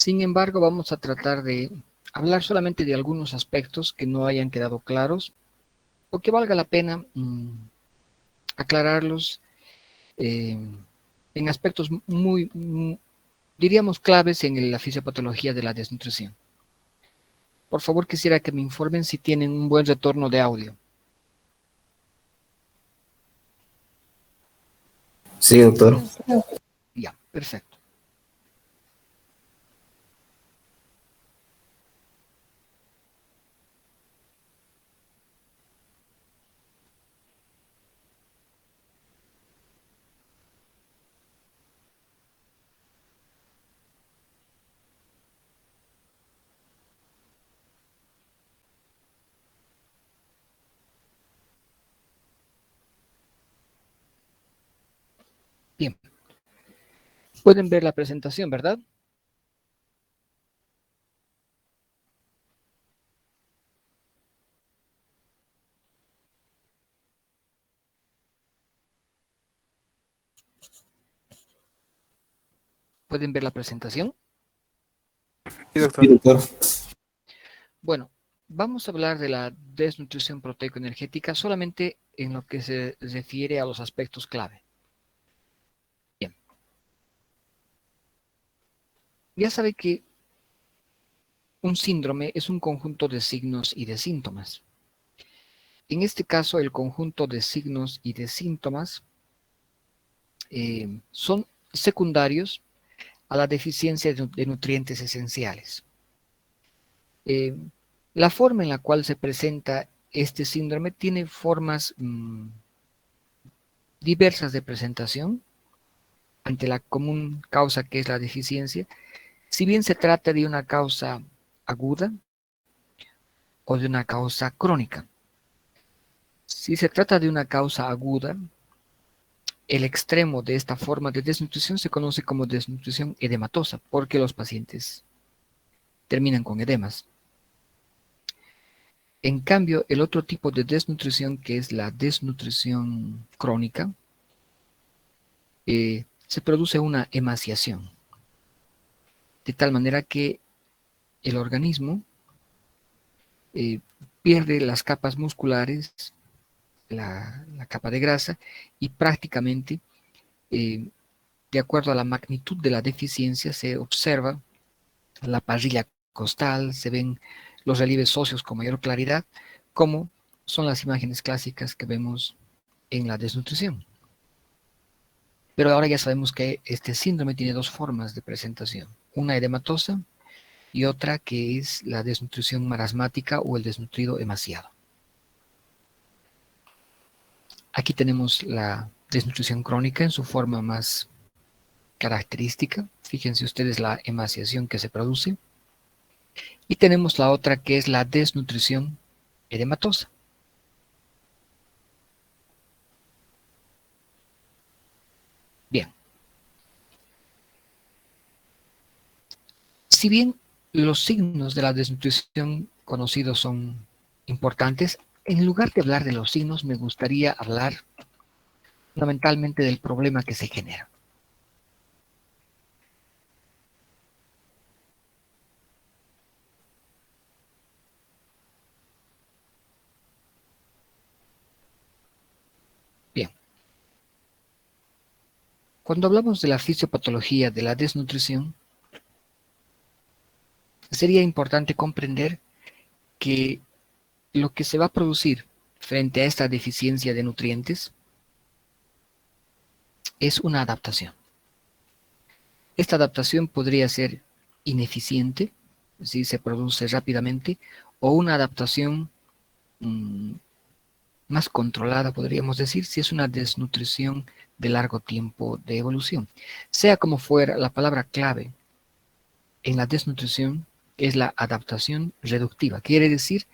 Sin embargo, vamos a tratar de hablar solamente de algunos aspectos que no hayan quedado claros o que valga la pena aclararlos eh, en aspectos diríamos, claves en la fisiopatología de la desnutrición. Por favor, quisiera que me informen si tienen un buen retorno de audio. Sí, doctor. Ya, perfecto. Bien. Pueden ver la presentación, ¿verdad? ¿Pueden ver la presentación? Sí, Sí, doctor. doctor. Bueno, vamos a hablar de la desnutrición proteico-energética solamente en lo que se refiere a los aspectos clave. Bien. Ya sabe que un síndrome es un conjunto de signos y de síntomas. En este caso, el conjunto de signos y de síntomas son secundarios a la deficiencia de nutrientes esenciales. La forma en la cual se presenta este síndrome tiene formas diversas de presentación ante la común causa que es la deficiencia, si bien se trata de una causa aguda o de una causa crónica. Si se trata de una causa aguda, el extremo de esta forma de desnutrición se conoce como desnutrición edematosa, porque los pacientes terminan con edemas. En cambio, el otro tipo de desnutrición, que es la desnutrición crónica, se produce una emaciación, de tal manera que el organismo eh, pierde las capas musculares, la capa de grasa, y prácticamente, de acuerdo a la magnitud de la deficiencia, se observa la parrilla costal, se ven los relieves óseos con mayor claridad, como son las imágenes clásicas que vemos en la desnutrición. Pero ahora ya sabemos que este síndrome tiene dos formas de presentación, una edematosa y otra que es la desnutrición marasmática o el desnutrido emaciado. Aquí tenemos la desnutrición crónica en su forma más característica. Fíjense ustedes la emaciación que se produce. Y tenemos la otra que es la desnutrición edematosa. Bien. Si bien los signos de la desnutrición conocidos son importantes, en lugar de hablar de los signos, me gustaría hablar fundamentalmente del problema que se genera. Bien. Cuando hablamos de la fisiopatología de la desnutrición, sería importante comprender que lo que se va a producir frente a esta deficiencia de nutrientes es una adaptación. Esta adaptación podría ser ineficiente, si se produce rápidamente, o una adaptación más controlada, podríamos decir, si es una desnutrición de largo tiempo de evolución. Sea como fuera, la palabra clave en la desnutrición es la adaptación reductiva. Quiere decir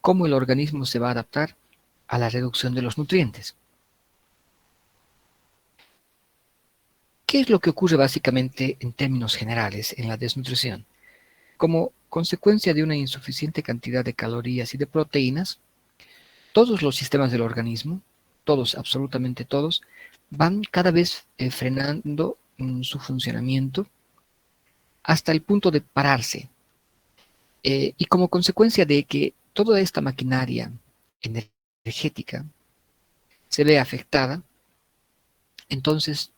cómo el organismo se va a adaptar a la reducción de los nutrientes. ¿Qué es lo que ocurre básicamente en términos generales en la desnutrición? Como consecuencia de una insuficiente cantidad de calorías y de proteínas, todos los sistemas del organismo, todos, absolutamente todos, van cada vez frenando su funcionamiento hasta el punto de pararse. Y como consecuencia de que toda esta maquinaria energética se ve afectada, entonces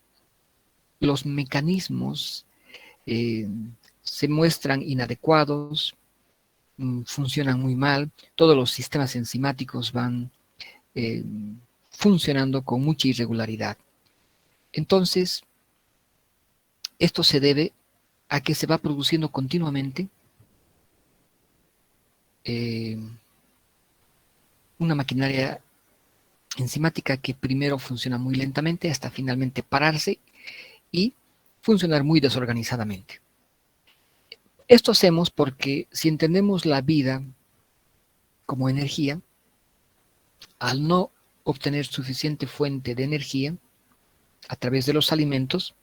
los mecanismos eh, se muestran inadecuados, funcionan muy mal, todos los sistemas enzimáticos van eh, funcionando con mucha irregularidad. Entonces, esto se debe a que se va produciendo continuamente eh, una maquinaria enzimática que primero funciona muy lentamente hasta finalmente pararse y funcionar muy desorganizadamente. Esto hacemos porque si entendemos la vida como energía, al no obtener suficiente fuente de energía a través de los alimentos,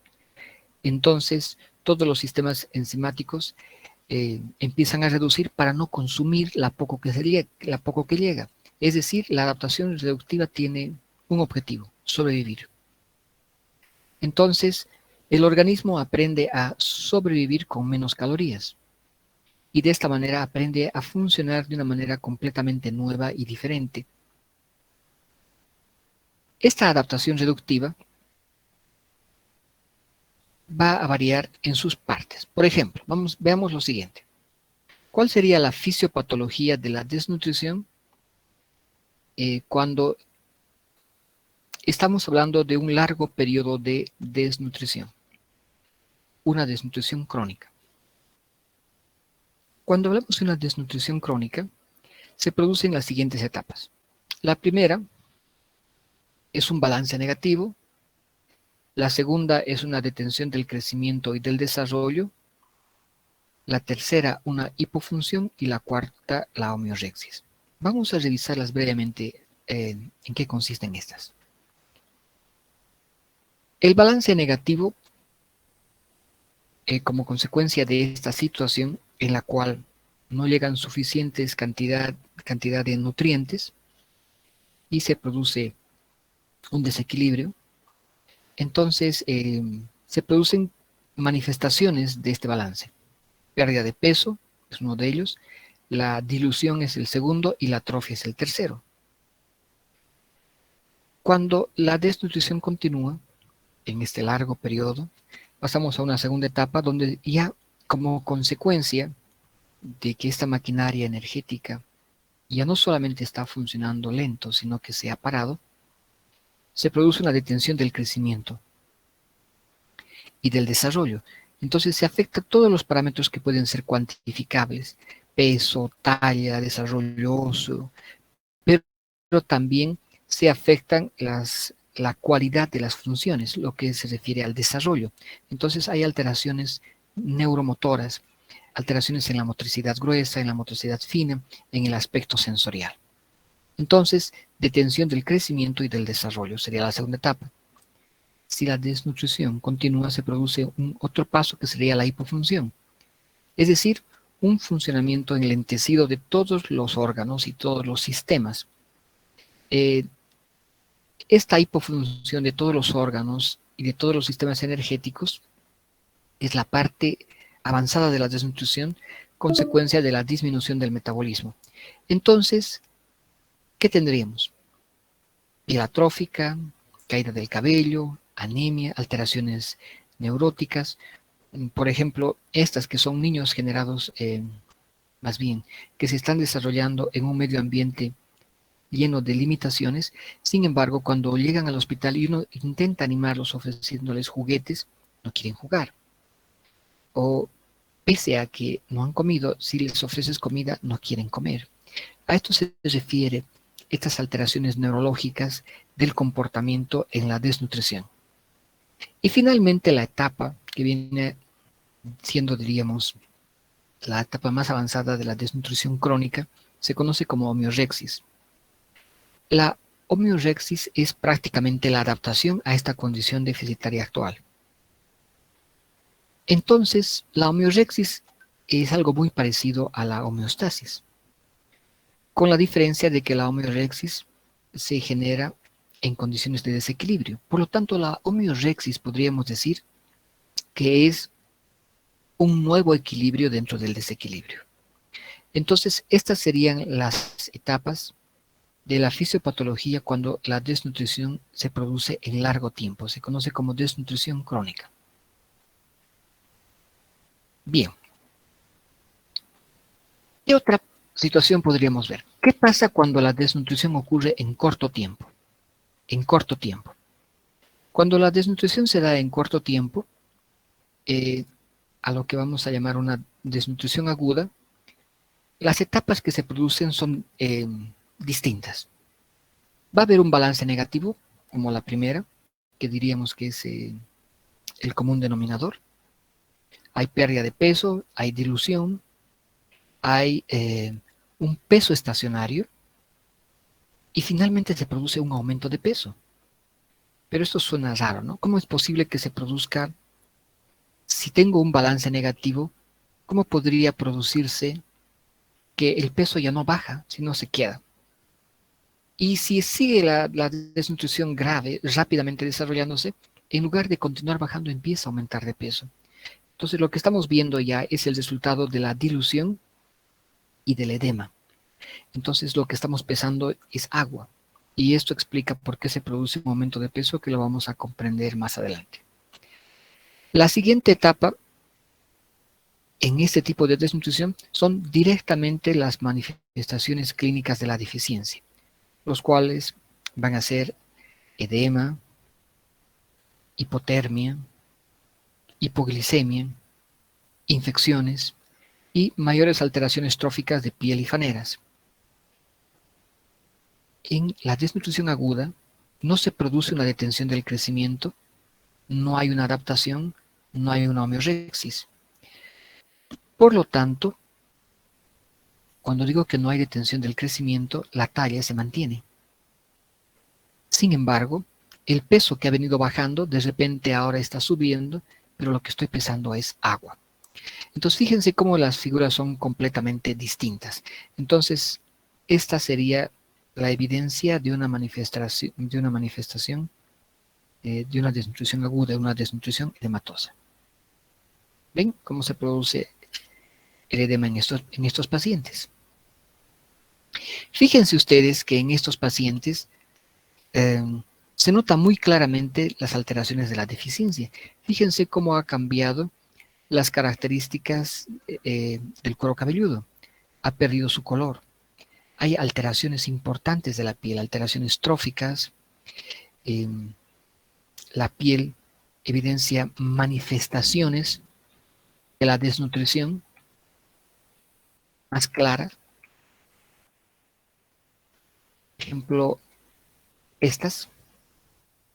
entonces todos los sistemas enzimáticos empiezan a reducir para no consumir la poco que llega. Es decir, la adaptación reductiva tiene un objetivo: sobrevivir. Entonces, el organismo aprende a sobrevivir con menos calorías y de esta manera aprende a funcionar de una manera completamente nueva y diferente. Esta adaptación reductiva va a variar en sus partes. Por ejemplo, veamos lo siguiente. ¿Cuál sería la fisiopatología de la desnutrición cuando estamos hablando de un largo periodo de desnutrición? Una desnutrición crónica. Cuando hablamos de una desnutrición crónica, se producen las siguientes etapas. La primera es un balance negativo. La segunda es una detención del crecimiento y del desarrollo. La tercera, una hipofunción. Y la cuarta, la homeorexis. Vamos a revisarlas brevemente en qué consisten estas. El balance negativo, como consecuencia de esta situación en la cual no llegan suficientes cantidad de nutrientes y se produce un desequilibrio, entonces se producen manifestaciones de este balance. Pérdida de peso es uno de ellos, la dilución es el segundo y la atrofia es el tercero. Cuando la desnutrición continúa en este largo periodo, pasamos a una segunda etapa donde ya como consecuencia de que esta maquinaria energética ya no solamente está funcionando lento, sino que se ha parado, se produce una detención del crecimiento y del desarrollo. Entonces se afecta todos los parámetros que pueden ser cuantificables: peso, talla, desarrollo óseo, pero también se afectan la cualidad de las funciones, lo que se refiere al desarrollo. Entonces hay alteraciones neuromotoras, alteraciones en la motricidad gruesa, en la motricidad fina, en el aspecto sensorial. Entonces, detención del crecimiento y del desarrollo sería la segunda etapa. Si la desnutrición continúa, se produce otro paso que sería la hipofunción, es decir, un funcionamiento enlentecido de todos los órganos y todos los sistemas. Esta hipofunción de todos los órganos y de todos los sistemas energéticos es la parte avanzada de la desnutrición, consecuencia de la disminución del metabolismo. Entonces, ¿qué tendríamos? Piel atrófica, caída del cabello, anemia, alteraciones neuróticas. Por ejemplo, estas que son niños generados, más bien, que se están desarrollando en un medio ambiente lleno de limitaciones. Sin embargo, cuando llegan al hospital y uno intenta animarlos ofreciéndoles juguetes, no quieren jugar. O pese a que no han comido, si les ofreces comida, no quieren comer. A esto se refiere estas alteraciones neurológicas del comportamiento en la desnutrición. Y finalmente la etapa que viene siendo, diríamos, la etapa más avanzada de la desnutrición crónica, se conoce como homeorexis. La homeorexis es prácticamente la adaptación a esta condición deficitaria actual. Entonces, la homeorexis es algo muy parecido a la homeostasis, con la diferencia de que la homeorexis se genera en condiciones de desequilibrio. Por lo tanto, la homeorexis podríamos decir que es un nuevo equilibrio dentro del desequilibrio. Entonces, estas serían las etapas de la fisiopatología cuando la desnutrición se produce en largo tiempo. Se conoce como desnutrición crónica. Bien. ¿Qué otra situación podríamos ver? ¿Qué pasa cuando la desnutrición ocurre en corto tiempo? En corto tiempo. Cuando la desnutrición se da en corto tiempo, a lo que vamos a llamar una desnutrición aguda, las etapas que se producen son distintas. Va a haber un balance negativo, como la primera, que diríamos que es el común denominador. Hay pérdida de peso, hay dilución, hay un peso estacionario y finalmente se produce un aumento de peso. Pero esto suena raro, ¿no? ¿Cómo es posible que se produzca, si tengo un balance negativo, cómo podría producirse que el peso ya no baja, sino se queda? Y si sigue la desnutrición grave, rápidamente desarrollándose, en lugar de continuar bajando, empieza a aumentar de peso. Entonces lo que estamos viendo ya es el resultado de la dilución y del edema. Entonces lo que estamos pesando es agua. Y esto explica por qué se produce un aumento de peso que lo vamos a comprender más adelante. La siguiente etapa en este tipo de desnutrición son directamente las manifestaciones clínicas de la deficiencia, los cuales van a ser edema, hipotermia, hipoglicemia, infecciones y mayores alteraciones tróficas de piel y faneras. En la desnutrición aguda no se produce una detención del crecimiento, no hay una adaptación, no hay una homeorexis. Por lo tanto, cuando digo que no hay detención del crecimiento, la talla se mantiene. Sin embargo, el peso que ha venido bajando, de repente ahora está subiendo, pero lo que estoy pesando es agua. Entonces, fíjense cómo las figuras son completamente distintas. Entonces, esta sería la evidencia de una manifestación, de una desnutrición aguda, de una desnutrición edematosa. ¿Ven cómo se produce el edema en estos pacientes? Fíjense ustedes que en estos pacientes se nota muy claramente las alteraciones de la deficiencia. Fíjense cómo ha cambiado las características del cuero cabelludo. Ha perdido su color. Hay alteraciones importantes de la piel, alteraciones tróficas. La piel evidencia manifestaciones de la desnutrición más claras. Por ejemplo, estas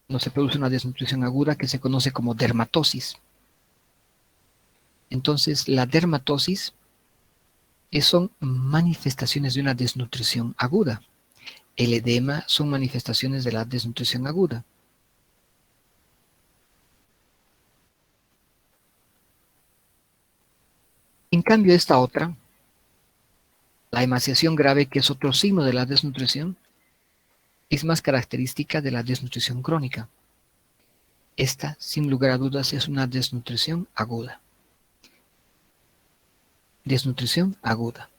no se produce una desnutrición aguda que se conoce como dermatosis. Entonces, la dermatosis son manifestaciones de una desnutrición aguda. El edema son manifestaciones de la desnutrición aguda. En cambio, esta otra, la emaciación grave, que es otro signo de la desnutrición, es más característica de la desnutrición crónica. Esta, sin lugar a dudas, es una desnutrición aguda. Desnutrición aguda.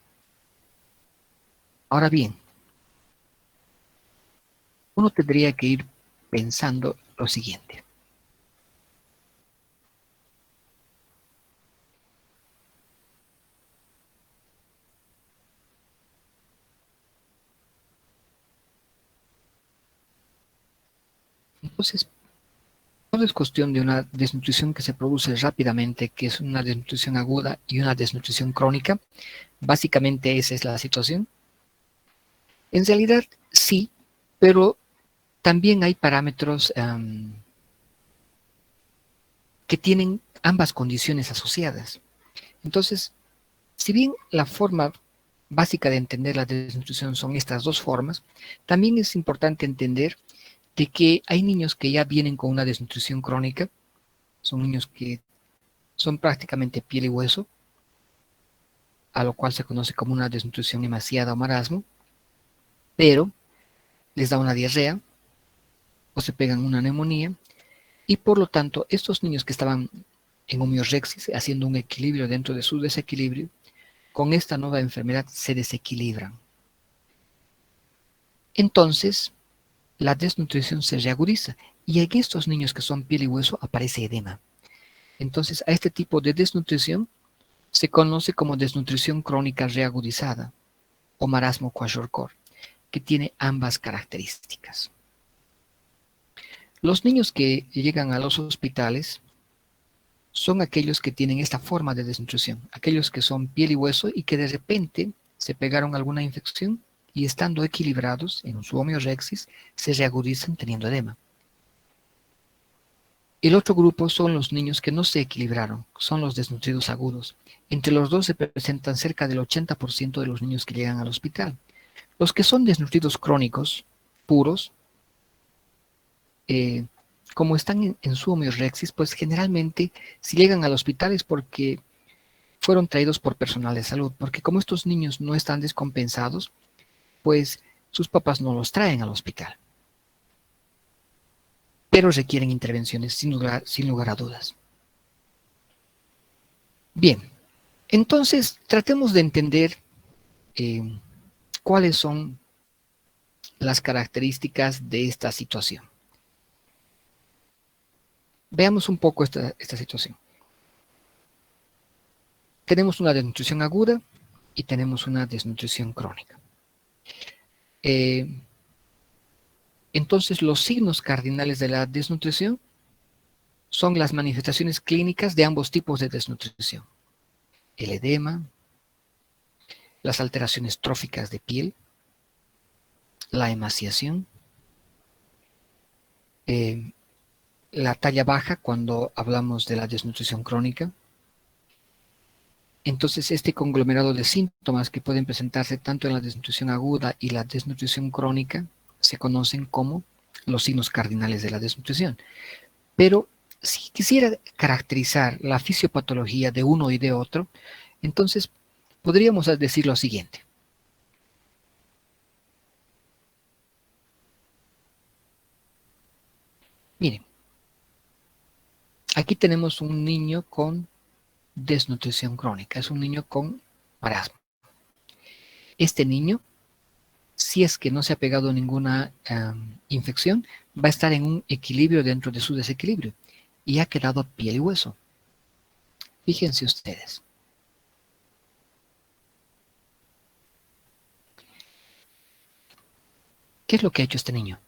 Ahora bien, uno tendría que ir pensando lo siguiente. Entonces, no es cuestión de una desnutrición que se produce rápidamente, que es una desnutrición aguda y una desnutrición crónica. Básicamente esa es la situación. En realidad sí, pero también hay parámetros que tienen ambas condiciones asociadas. Entonces, si bien la forma básica de entender la desnutrición son estas dos formas, también es importante entender de que hay niños que ya vienen con una desnutrición crónica, son niños que son prácticamente piel y hueso, a lo cual se conoce como una desnutrición emaciada o marasmo, pero les da una diarrea o se pegan una neumonía, y por lo tanto estos niños que estaban en homeorexis, haciendo un equilibrio dentro de su desequilibrio, con esta nueva enfermedad se desequilibran. Entonces, la desnutrición se reagudiza y en estos niños que son piel y hueso aparece edema. Entonces, a este tipo de desnutrición se conoce como desnutrición crónica reagudizada o marasmo Kwashiorkor, que tiene ambas características. Los niños que llegan a los hospitales son aquellos que tienen esta forma de desnutrición, aquellos que son piel y hueso y que de repente se pegaron alguna infección y estando equilibrados en su homeorexis se reagudizan teniendo edema. El otro grupo son los niños que no se equilibraron, son los desnutridos agudos. Entre los dos se presentan cerca del 80% de los niños que llegan al hospital. Los que son desnutridos crónicos, puros, como están en su homeorexis, pues generalmente si llegan al hospital es porque fueron traídos por personal de salud, porque como estos niños no están descompensados, pues sus papás no los traen al hospital. Pero requieren intervenciones sin lugar a dudas. Bien, entonces tratemos de entender cuáles son las características de esta situación. Veamos un poco esta situación. Tenemos una desnutrición aguda y tenemos una desnutrición crónica. Entonces, los signos cardinales de la desnutrición son las manifestaciones clínicas de ambos tipos de desnutrición. El edema, las alteraciones tróficas de piel, la emaciación, la talla baja cuando hablamos de la desnutrición crónica. Entonces, este conglomerado de síntomas que pueden presentarse tanto en la desnutrición aguda y la desnutrición crónica se conocen como los signos cardinales de la desnutrición. Pero si quisiera caracterizar la fisiopatología de uno y de otro, entonces podríamos decir lo siguiente. Miren, aquí tenemos un niño con desnutrición crónica, es un niño con marasmo. Este niño, si es que no se ha pegado ninguna infección, va a estar en un equilibrio dentro de su desequilibrio y ha quedado piel y hueso. Fíjense ustedes. ¿Qué es lo que ha hecho este niño?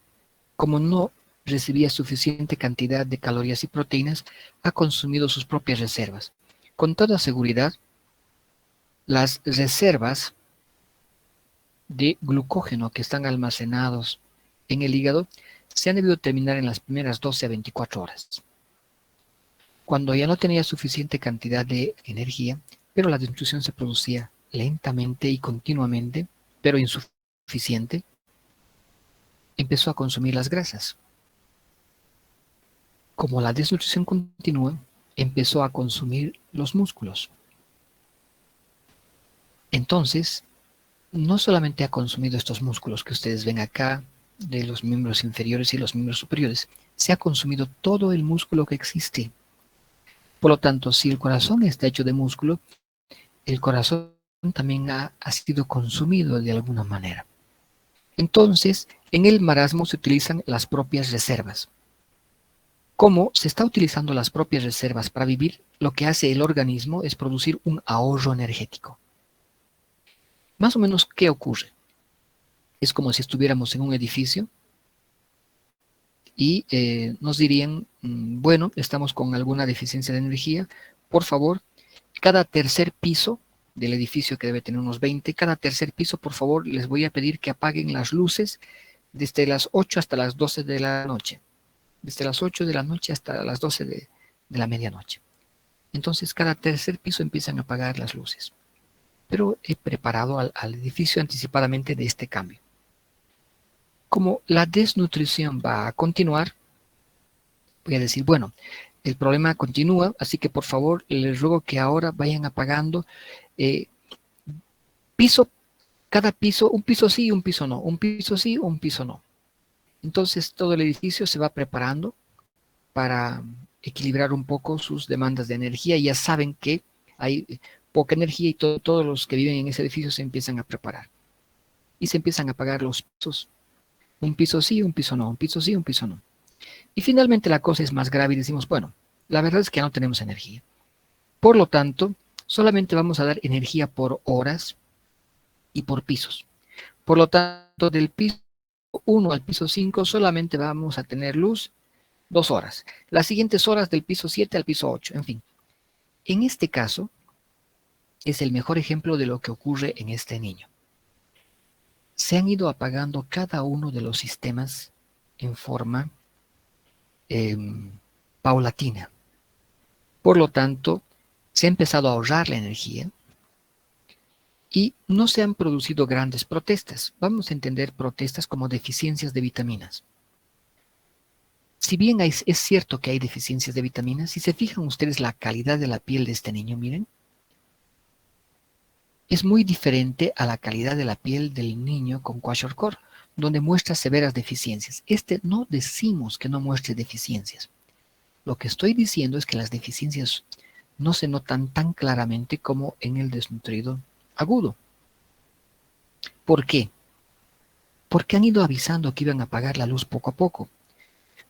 Como no recibía suficiente cantidad de calorías y proteínas, ha consumido sus propias reservas. Con toda seguridad, las reservas de glucógeno que están almacenados en el hígado se han debido terminar en las primeras 12 a 24 horas. Cuando ya no tenía suficiente cantidad de energía, pero la desnutrición se producía lentamente y continuamente, pero insuficiente, empezó a consumir las grasas. Como la desnutrición continúa, empezó a consumir los músculos. Entonces, no solamente ha consumido estos músculos que ustedes ven acá, de los miembros inferiores y los miembros superiores, se ha consumido todo el músculo que existe. Por lo tanto, si el corazón está hecho de músculo, el corazón también ha sido consumido de alguna manera. Entonces, en el marasmo se utilizan las propias reservas. Como se está utilizando las propias reservas para vivir, lo que hace el organismo es producir un ahorro energético. Más o menos, ¿qué ocurre? Es como si estuviéramos en un edificio y nos dirían, bueno, estamos con alguna deficiencia de energía, por favor, cada tercer piso del edificio, que debe tener unos 20, cada tercer piso, por favor, les voy a pedir que apaguen las luces desde las 8 hasta las 12 de la noche. Desde las 8 de la noche hasta las 12 de la medianoche. Entonces, cada tercer piso empiezan a apagar las luces. Pero he preparado al edificio anticipadamente de este cambio. Como la desnutrición va a continuar, voy a decir, bueno, el problema continúa, así que por favor les ruego que ahora vayan apagando cada piso, un piso sí y un piso no, un piso sí o un piso no. Entonces todo el edificio se va preparando para equilibrar un poco sus demandas de energía. Ya saben que hay poca energía y todos los que viven en ese edificio se empiezan a preparar. Y se empiezan a pagar los pisos. Un piso sí, un piso no, un piso sí, un piso no. Y finalmente la cosa es más grave y decimos, bueno, la verdad es que ya no tenemos energía. Por lo tanto, solamente vamos a dar energía por horas y por pisos. Por lo tanto, del piso 1 al piso 5 solamente vamos a tener luz 2 horas. Las siguientes horas del piso 7 al piso 8, en fin. En este caso, es el mejor ejemplo de lo que ocurre en este niño. Se han ido apagando cada uno de los sistemas en forma paulatina. Por lo tanto, se ha empezado a ahorrar la energía y no se han producido grandes protestas. Vamos a entender protestas como deficiencias de vitaminas. Si bien es cierto que hay deficiencias de vitaminas, si se fijan ustedes la calidad de la piel de este niño, miren, es muy diferente a la calidad de la piel del niño con kwashiorkor, donde muestra severas deficiencias. No decimos que no muestre deficiencias. Lo que estoy diciendo es que las deficiencias no se notan tan claramente como en el desnutrido agudo. ¿Por qué? Porque han ido avisando que iban a apagar la luz poco a poco.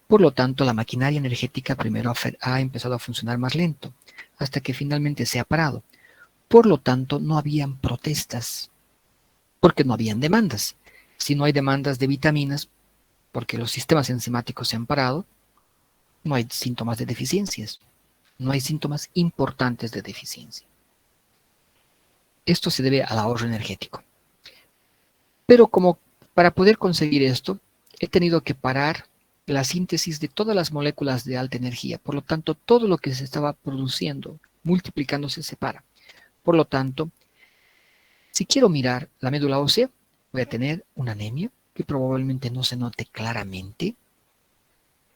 Por lo tanto, la maquinaria energética primero ha empezado a funcionar más lento, hasta que finalmente se ha parado. Por lo tanto, no habían protestas, porque no habían demandas. Si no hay demandas de vitaminas, porque los sistemas enzimáticos se han parado, no hay síntomas de deficiencias. No hay síntomas importantes de deficiencia. Esto se debe al ahorro energético. Pero como para poder conseguir esto, he tenido que parar la síntesis de todas las moléculas de alta energía. Por lo tanto, todo lo que se estaba produciendo, multiplicándose, se para. Por lo tanto, si quiero mirar la médula ósea, voy a tener una anemia que probablemente no se note claramente.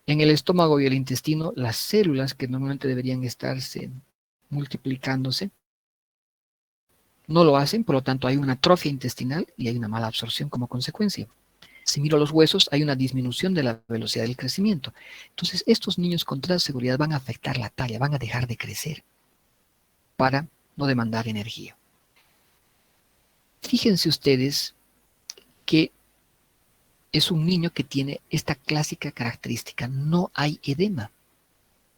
En el estómago y el intestino, las células que normalmente deberían estarse multiplicándose, no lo hacen, por lo tanto hay una atrofia intestinal y hay una mala absorción como consecuencia. Si miro los huesos, hay una disminución de la velocidad del crecimiento. Entonces, estos niños con toda seguridad van a afectar la talla, van a dejar de crecer para no demandar energía. Fíjense ustedes que es un niño que tiene esta clásica característica. No hay edema.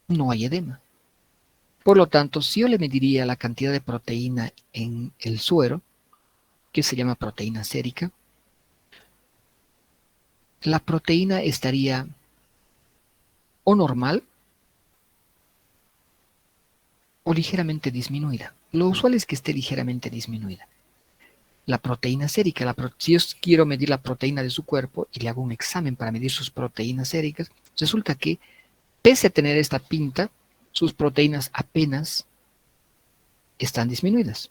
No hay edema. Por lo tanto, si yo le mediría la cantidad de proteína en el suero, que se llama proteína sérica, la proteína estaría o normal o ligeramente disminuida. Lo usual es que esté ligeramente disminuida. La proteína sérica, si yo quiero medir la proteína de su cuerpo y le hago un examen para medir sus proteínas séricas, resulta que, pese a tener esta pinta, sus proteínas apenas están disminuidas.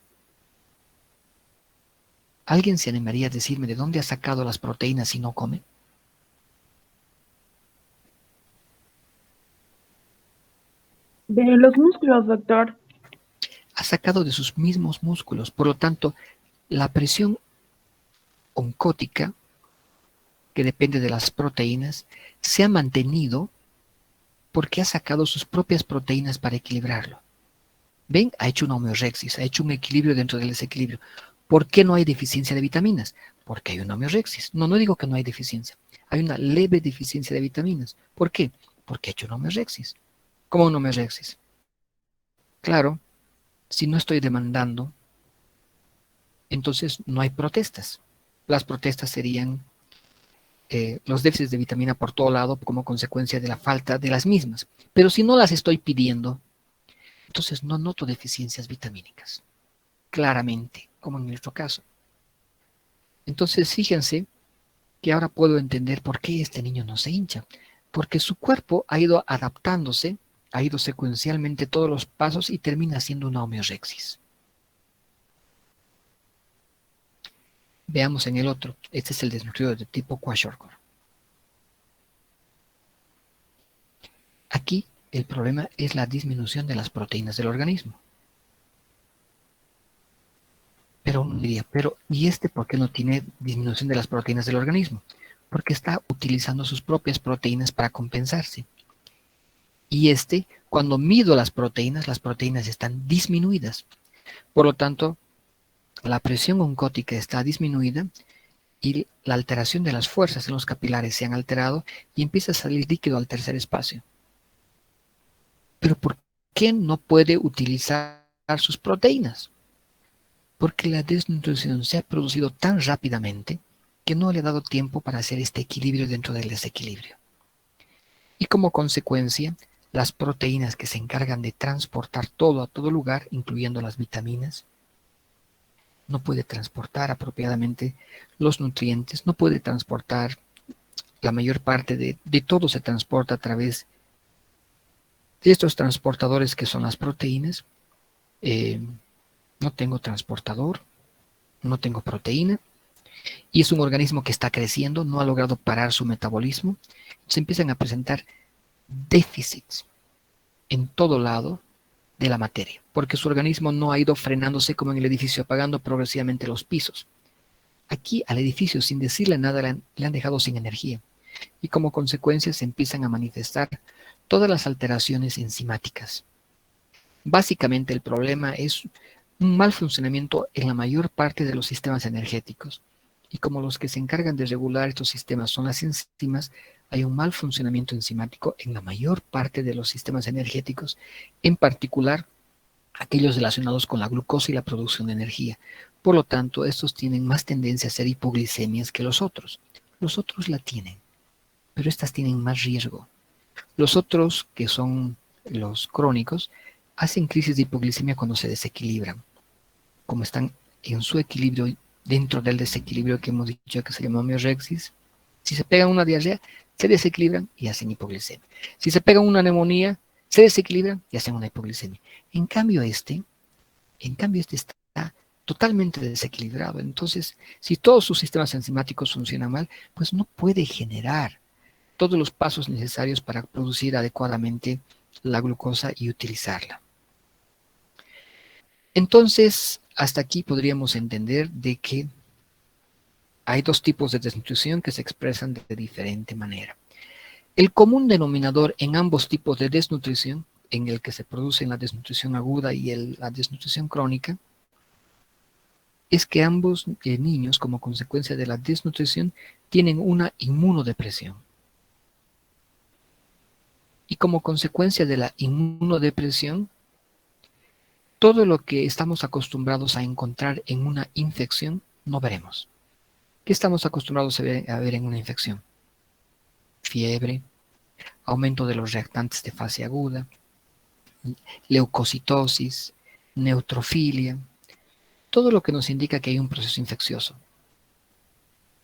¿Alguien se animaría a decirme de dónde ha sacado las proteínas si no come? De los músculos, doctor. Ha sacado de sus mismos músculos. Por lo tanto, la presión oncótica, que depende de las proteínas, se ha mantenido porque ha sacado sus propias proteínas para equilibrarlo. ¿Ven? Ha hecho una homeorexis, ha hecho un equilibrio dentro del desequilibrio. ¿Por qué no hay deficiencia de vitaminas? Porque hay una homeorexis. No digo que no hay deficiencia. Hay una leve deficiencia de vitaminas. ¿Por qué? Porque ha hecho una homeorexis. ¿Cómo una homeorexis? Claro, si no estoy demandando, entonces no hay protestas. Las protestas serían los déficits de vitamina por todo lado como consecuencia de la falta de las mismas. Pero si no las estoy pidiendo, entonces no noto deficiencias vitamínicas, claramente, como en nuestro caso. Entonces fíjense que ahora puedo entender por qué este niño no se hincha, porque su cuerpo ha ido adaptándose, ha ido secuencialmente todos los pasos y termina siendo una homeorexis. Veamos en el otro. Este es el desnutrido de tipo kwashiorkor. Aquí el problema es la disminución de las proteínas del organismo. Pero uno diría, ¿y este por qué no tiene disminución de las proteínas del organismo? Porque está utilizando sus propias proteínas para compensarse. Y cuando mido las proteínas están disminuidas. Por lo tanto, la presión oncótica está disminuida y la alteración de las fuerzas en los capilares se han alterado y empieza a salir líquido al tercer espacio. Pero ¿por qué no puede utilizar sus proteínas? Porque la desnutrición se ha producido tan rápidamente que no le ha dado tiempo para hacer este equilibrio dentro del desequilibrio. Y como consecuencia, las proteínas que se encargan de transportar todo a todo lugar, incluyendo las vitaminas, no puede transportar apropiadamente los nutrientes, no puede transportar la mayor parte de todo se transporta a través de estos transportadores que son las proteínas. Eh, no tengo transportador, no tengo proteína, y es un organismo que está creciendo, no ha logrado parar su metabolismo. Se empiezan a presentar déficits en todo lado de la materia, porque su organismo no ha ido frenándose como en el edificio, apagando progresivamente los pisos. Aquí al edificio, sin decirle nada, le han dejado sin energía, y como consecuencia se empiezan a manifestar todas las alteraciones enzimáticas. Básicamente el problema es un mal funcionamiento en la mayor parte de los sistemas energéticos. Y como los que se encargan de regular estos sistemas son las enzimas, hay un mal funcionamiento enzimático en la mayor parte de los sistemas energéticos, en particular aquellos relacionados con la glucosa y la producción de energía. Por lo tanto, estos tienen más tendencia a ser hipoglicemias que los otros. Los otros la tienen, pero estas tienen más riesgo. Los otros, que son los crónicos, hacen crisis de hipoglicemia cuando se desequilibran. Como están en su equilibrio, dentro del desequilibrio que hemos dicho que se llama homeorexis, si se pegan una diarrea, se desequilibran y hacen hipoglicemia. Si se pegan una neumonía, se desequilibran y hacen una hipoglicemia. En cambio, este está totalmente desequilibrado. Entonces, si todos sus sistemas enzimáticos funcionan mal, pues no puede generar todos los pasos necesarios para producir adecuadamente la glucosa y utilizarla. Entonces, hasta aquí podríamos entender de que hay dos tipos de desnutrición que se expresan de diferente manera. El común denominador en ambos tipos de desnutrición, en el que se produce la desnutrición aguda y la desnutrición crónica, es que ambos niños, como consecuencia de la desnutrición, tienen una inmunodepresión. Y como consecuencia de la inmunodepresión, todo lo que estamos acostumbrados a encontrar en una infección, no veremos. ¿Qué estamos acostumbrados a ver en una infección? Fiebre, aumento de los reactantes de fase aguda, leucocitosis, neutrofilia, todo lo que nos indica que hay un proceso infeccioso.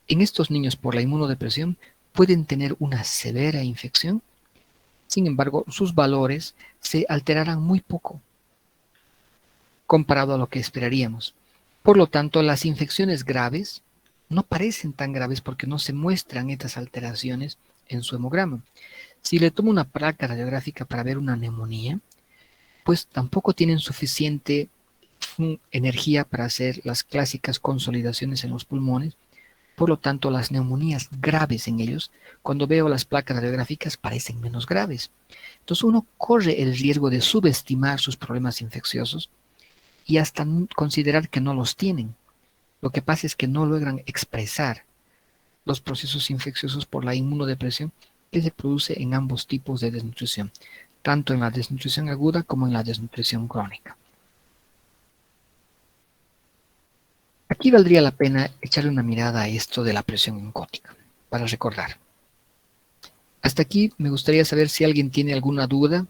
En estos niños por la inmunodepresión pueden tener una severa infección, sin embargo sus valores se alterarán muy poco comparado a lo que esperaríamos. Por lo tanto, las infecciones graves no parecen tan graves porque no se muestran estas alteraciones en su hemograma. Si le tomo una placa radiográfica para ver una neumonía, pues tampoco tienen suficiente energía para hacer las clásicas consolidaciones en los pulmones. Por lo tanto, las neumonías graves en ellos, cuando veo las placas radiográficas, parecen menos graves. Entonces uno corre el riesgo de subestimar sus problemas infecciosos y hasta considerar que no los tienen. Lo que pasa es que no logran expresar los procesos infecciosos por la inmunodepresión que se produce en ambos tipos de desnutrición, tanto en la desnutrición aguda como en la desnutrición crónica. Aquí valdría la pena echarle una mirada a esto de la presión oncótica, para recordar. Hasta aquí me gustaría saber si alguien tiene alguna duda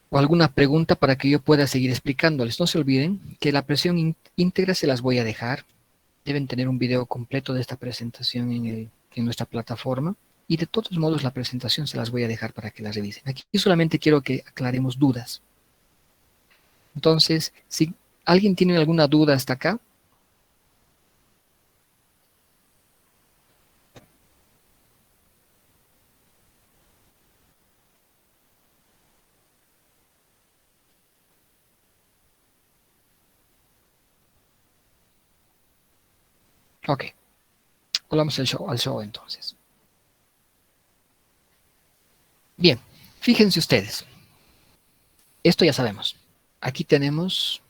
o alguna pregunta para que yo pueda seguir explicándoles. No se olviden que la presión íntegra se las voy a dejar. Deben tener un video completo de esta presentación en nuestra plataforma. Y de todos modos la presentación se las voy a dejar para que la revisen. Aquí solamente quiero que aclaremos dudas. Entonces, si alguien tiene alguna duda hasta acá. Ok, volvamos al show entonces. Bien, Fíjense ustedes, esto ya sabemos. Aquí tenemos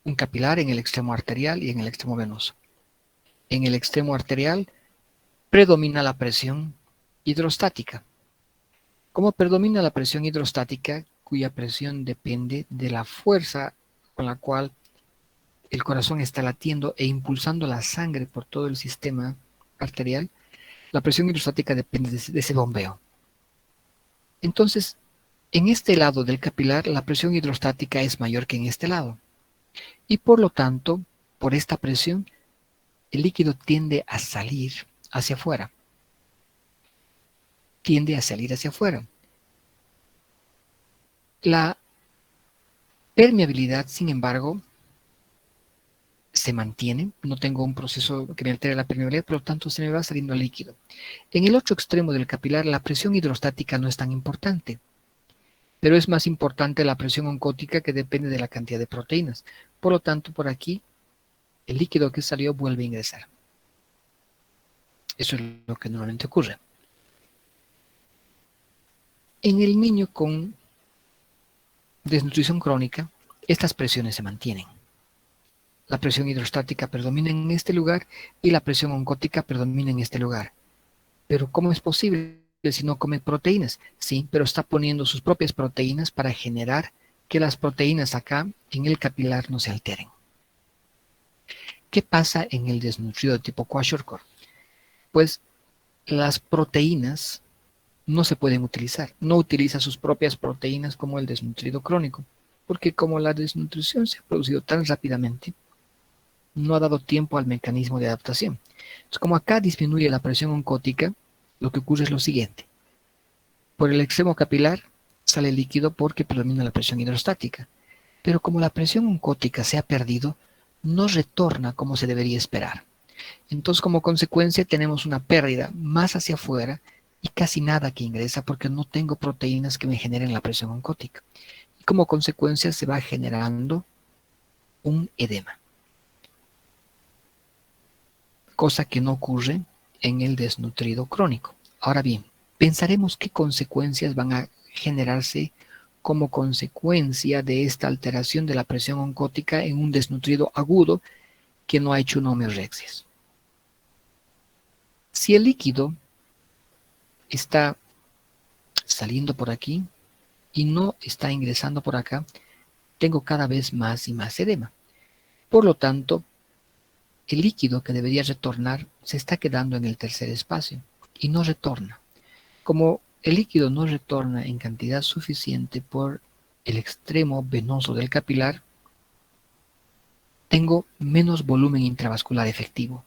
un capilar en el extremo arterial y en el extremo venoso. En el extremo arterial predomina la presión hidrostática. ¿Cómo predomina la presión hidrostática, cuya presión depende de la fuerza con la cual el corazón está latiendo e impulsando la sangre por todo el sistema arterial? La presión hidrostática depende de ese bombeo. Entonces, en este lado del capilar, la presión hidrostática es mayor que en este lado. Y por lo tanto, por esta presión, el líquido tiende a salir hacia afuera. Tiende a salir hacia afuera. La permeabilidad, sin embargo, se mantiene. No tengo un proceso que me altere la permeabilidad, por lo tanto se me va saliendo el líquido. En el otro extremo del capilar, la presión hidrostática no es tan importante, pero es más importante la presión oncótica, que depende de la cantidad de proteínas. Por lo tanto, por aquí, el líquido que salió vuelve a ingresar. Eso es lo que normalmente ocurre. En el niño con desnutrición crónica, estas presiones se mantienen. La presión hidrostática predomina en este lugar y la presión oncótica predomina en este lugar. Pero ¿cómo es posible si no come proteínas? Sí, pero está poniendo sus propias proteínas para generar que las proteínas acá en el capilar no se alteren. ¿Qué pasa en el desnutrido de tipo kwashiorkor? Pues las proteínas no se pueden utilizar. No utiliza sus propias proteínas como el desnutrido crónico, porque como la desnutrición se ha producido tan rápidamente, no ha dado tiempo al mecanismo de adaptación. Entonces, como acá disminuye la presión oncótica, lo que ocurre es lo siguiente. Por el extremo capilar sale líquido porque predomina la presión hidrostática, pero como la presión oncótica se ha perdido, no retorna como se debería esperar. Entonces, como consecuencia, tenemos una pérdida más hacia afuera y casi nada que ingresa porque no tengo proteínas que me generen la presión oncótica. Y como consecuencia se va generando un edema, cosa que no ocurre en el desnutrido crónico. Ahora bien, pensaremos qué consecuencias van a generarse como consecuencia de esta alteración de la presión oncótica en un desnutrido agudo que no ha hecho una homeorexia. Si el líquido está saliendo por aquí y no está ingresando por acá, tengo cada vez más y más edema. Por lo tanto, el líquido que debería retornar se está quedando en el tercer espacio y no retorna. Como el líquido no retorna en cantidad suficiente por el extremo venoso del capilar, tengo menos volumen intravascular efectivo,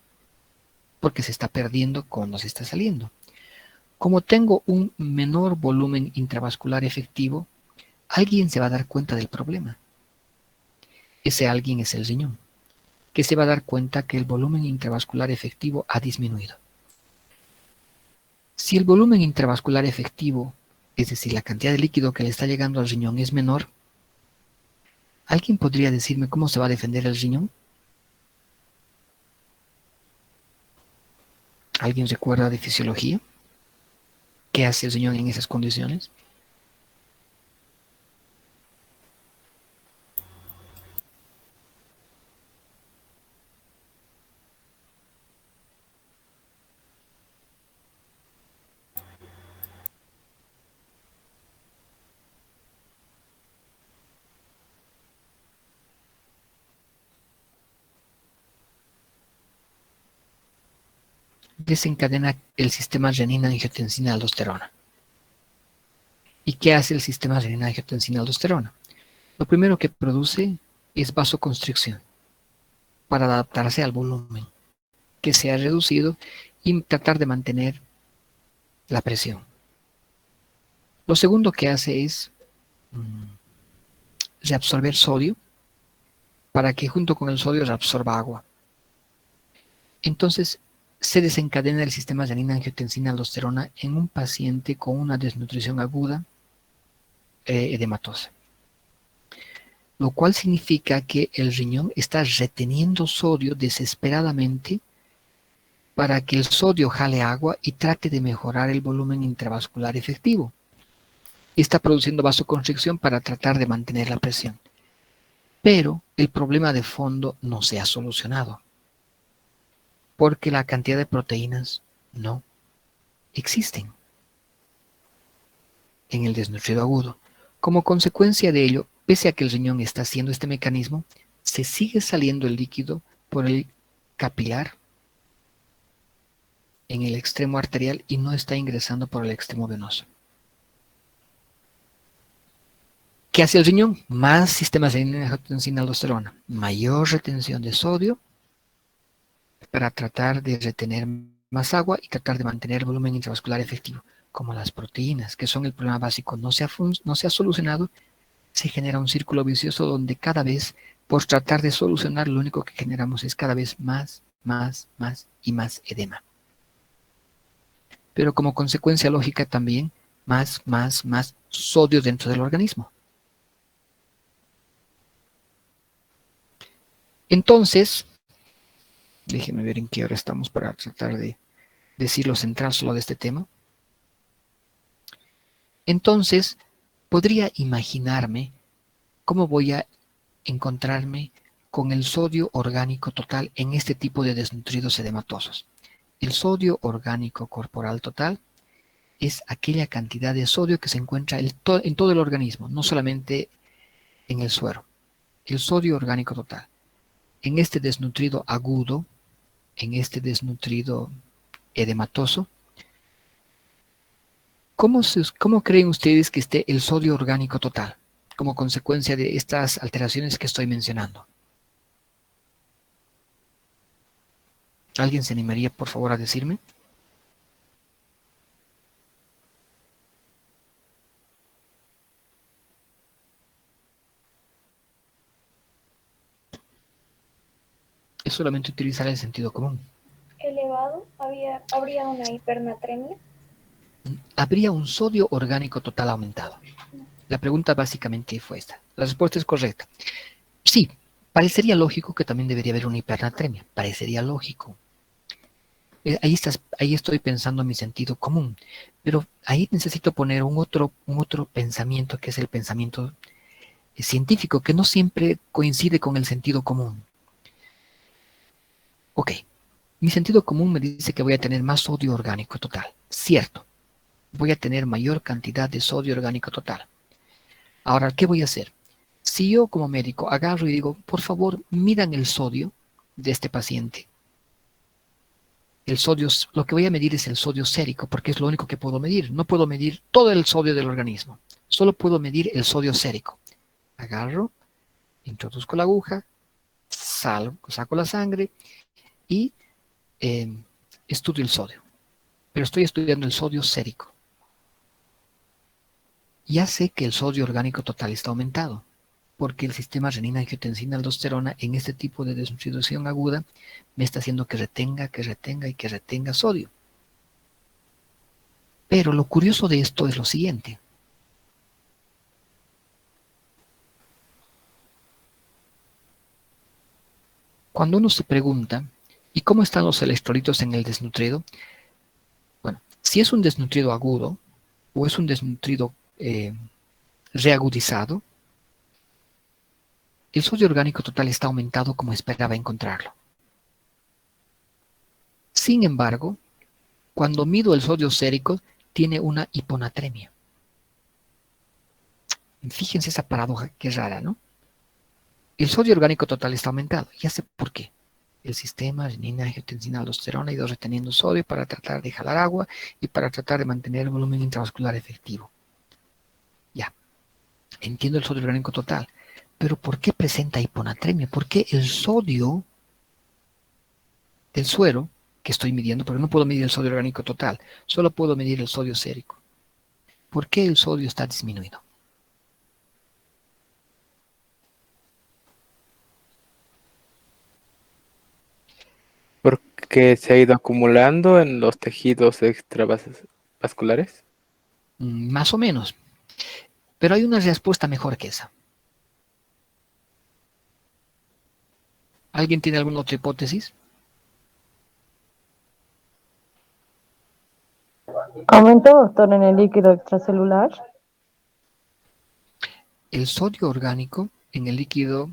porque se está perdiendo cuando se está saliendo. Como tengo un menor volumen intravascular efectivo, alguien se va a dar cuenta del problema. Ese alguien es el riñón, que se va a dar cuenta que el volumen intravascular efectivo ha disminuido. Si el volumen intravascular efectivo, es decir, la cantidad de líquido que le está llegando al riñón es menor, ¿alguien podría decirme cómo se va a defender el riñón? ¿Alguien recuerda de fisiología? ¿Qué hace el riñón en esas condiciones? Desencadena el sistema renina-angiotensina-aldosterona. ¿Y qué hace el sistema renina-angiotensina-aldosterona? Lo primero que produce es vasoconstricción para adaptarse al volumen que se ha reducido y tratar de mantener la presión. Lo segundo que hace es reabsorber sodio para que junto con el sodio reabsorba agua. Entonces se desencadena el sistema renina-angiotensina-aldosterona en un paciente con una desnutrición aguda edematosa, lo cual significa que el riñón está reteniendo sodio desesperadamente para que el sodio jale agua y trate de mejorar el volumen intravascular efectivo. Está produciendo vasoconstricción para tratar de mantener la presión. Pero el problema de fondo no se ha solucionado, porque la cantidad de proteínas no existen en el desnutrido agudo. Como consecuencia de ello, pese a que el riñón está haciendo este mecanismo, se sigue saliendo el líquido por el capilar en el extremo arterial y no está ingresando por el extremo venoso. ¿Qué hace el riñón? Más sistemas de angiotensina-aldosterona, mayor retención de sodio para tratar de retener más agua y tratar de mantener el volumen intravascular efectivo. Como las proteínas, que son el problema básico, no se ha solucionado, se genera un círculo vicioso donde cada vez, por tratar de solucionar, lo único que generamos es cada vez más y más edema. Pero como consecuencia lógica también, más sodio dentro del organismo. Entonces, déjenme ver en qué hora estamos para tratar de decir lo central solo de este tema. Entonces, podría imaginarme cómo voy a encontrarme con el sodio orgánico total en este tipo de desnutridos edematosos. El sodio orgánico corporal total es aquella cantidad de sodio que se encuentra en todo el organismo, no solamente en el suero. El sodio orgánico total. En este desnutrido agudo, en este desnutrido edematoso, ¿cómo creen ustedes que esté el sodio orgánico total como consecuencia de estas alteraciones que estoy mencionando? ¿Alguien se animaría, por favor, a decirme? Es solamente utilizar el sentido común. Elevado, habría una hipernatremia. Habría un sodio orgánico total aumentado. La pregunta básicamente fue esta. La respuesta es correcta. Sí, parecería lógico que también debería haber una hipernatremia. Parecería lógico. Ahí estoy pensando en mi sentido común. Pero ahí necesito poner un otro pensamiento, que es el pensamiento científico, que no siempre coincide con el sentido común. Ok, mi sentido común me dice que voy a tener más sodio orgánico total. Cierto, voy a tener mayor cantidad de sodio orgánico total. Ahora, ¿qué voy a hacer? Si yo como médico agarro y digo, por favor, midan el sodio de este paciente. El sodio, lo que voy a medir es el sodio sérico, porque es lo único que puedo medir. No puedo medir todo el sodio del organismo. Solo puedo medir el sodio sérico. Agarro, introduzco la aguja, saco la sangre y estudio el sodio. Pero estoy estudiando el sodio sérico. Ya sé que el sodio orgánico total está aumentado, porque el sistema renina-angiotensina-aldosterona en este tipo de desnutrición aguda me está haciendo que retenga sodio. Pero lo curioso de esto es lo siguiente. Cuando uno se pregunta, ¿y cómo están los electrolitos en el desnutrido? Bueno, si es un desnutrido agudo o es un desnutrido reagudizado, el sodio orgánico total está aumentado como esperaba encontrarlo. Sin embargo, cuando mido el sodio sérico, tiene una hiponatremia. Fíjense esa paradoja, que rara, ¿no? El sodio orgánico total está aumentado. Ya sé por qué. El sistema renina-angiotensina-aldosterona ha ido reteniendo sodio para tratar de jalar agua y para tratar de mantener el volumen intravascular efectivo. Ya, entiendo el sodio orgánico total. Pero ¿por qué presenta hiponatremia? ¿Por qué el sodio del suero que estoy midiendo, porque no puedo medir el sodio orgánico total, solo puedo medir el sodio sérico? ¿Por qué el sodio está disminuido? Porque se ha ido acumulando en los tejidos extravasculares. Más o menos. Pero hay una respuesta mejor que esa. ¿Alguien tiene alguna otra hipótesis? aumento, doctor, en el líquido extracelular? El sodio orgánico en el líquido,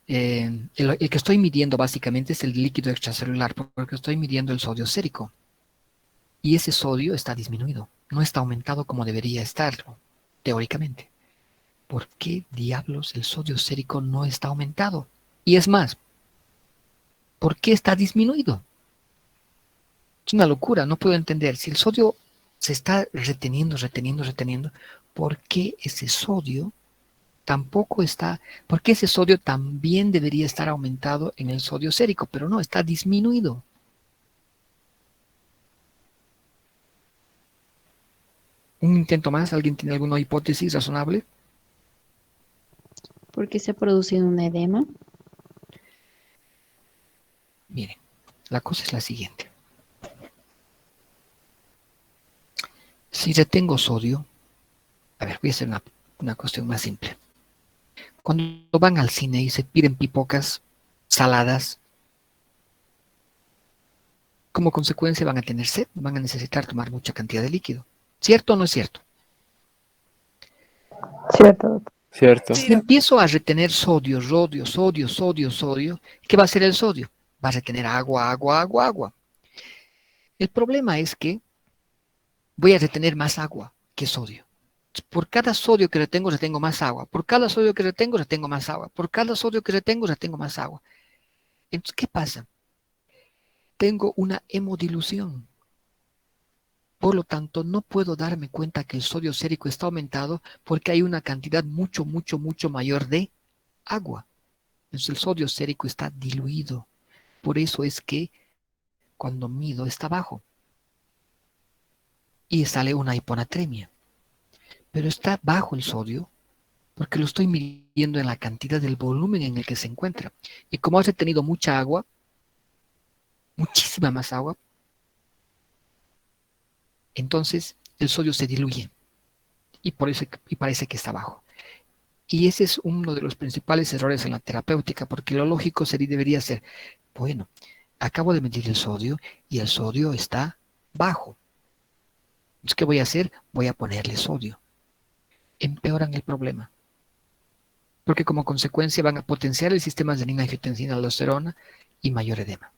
el que estoy midiendo básicamente es el líquido extracelular, porque estoy midiendo el sodio sérico. Y ese sodio está disminuido, no está aumentado como debería estarlo, teóricamente. ¿Por qué diablos el sodio sérico no está aumentado? Y es más, ¿por qué está disminuido? Es una locura, no puedo entender. Si el sodio se está reteniendo, ¿por qué ese sodio tampoco está, por qué ese sodio también debería estar aumentado en el sodio sérico? Pero no, está disminuido. Un intento más, ¿alguien tiene alguna hipótesis razonable? ¿Por qué se ha producido un edema? Miren, la cosa es la siguiente. Si retengo sodio, a ver, voy a hacer una cuestión más simple. Cuando van al cine y se piden pipocas saladas, como consecuencia van a tener sed, van a necesitar tomar mucha cantidad de líquido. ¿Cierto o no es cierto? Cierto, doctor. Cierto. Si empiezo a retener sodio, sodio, ¿qué va a hacer el sodio? Va a retener agua. El problema es que voy a retener más agua que sodio. Por cada sodio que retengo más agua. Por cada sodio que retengo más agua. Por cada sodio que retengo más agua. Entonces, ¿qué pasa? Tengo una hemodilución. Por lo tanto, no puedo darme cuenta que el sodio sérico está aumentado porque hay una cantidad mucho mayor de agua. Entonces, el sodio sérico está diluido. Por eso es que cuando mido está bajo. Y sale una hiponatremia. Pero está bajo el sodio porque lo estoy midiendo en la cantidad del volumen en el que se encuentra. Y como has retenido mucha agua, muchísima más agua, entonces el sodio se diluye y parece que está bajo. Y ese es uno de los principales errores en la terapéutica, porque lo lógico debería ser, bueno, acabo de medir el sodio y el sodio está bajo. Entonces, ¿qué voy a hacer? Voy a ponerle sodio. Empeoran el problema, porque como consecuencia van a potenciar el sistema de adrenina-angiotensina-aldosterona y mayor edema.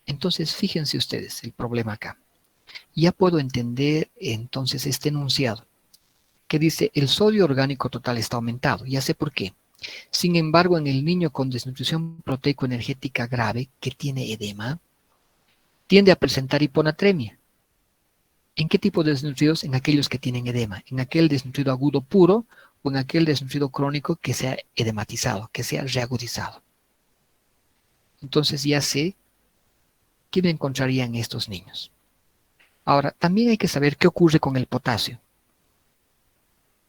Entonces, fíjense ustedes el problema acá. Ya puedo entender entonces este enunciado que dice el sodio orgánico total está aumentado. Ya sé por qué. Sin embargo, en el niño con desnutrición proteico-energética grave que tiene edema, tiende a presentar hiponatremia. ¿En qué tipo de desnutridos? En aquellos que tienen edema. En aquel desnutrido agudo puro o en aquel desnutrido crónico que sea edematizado, que sea reagudizado. Entonces ya sé qué me encontraría en estos niños. Ahora, también hay que saber qué ocurre con el potasio.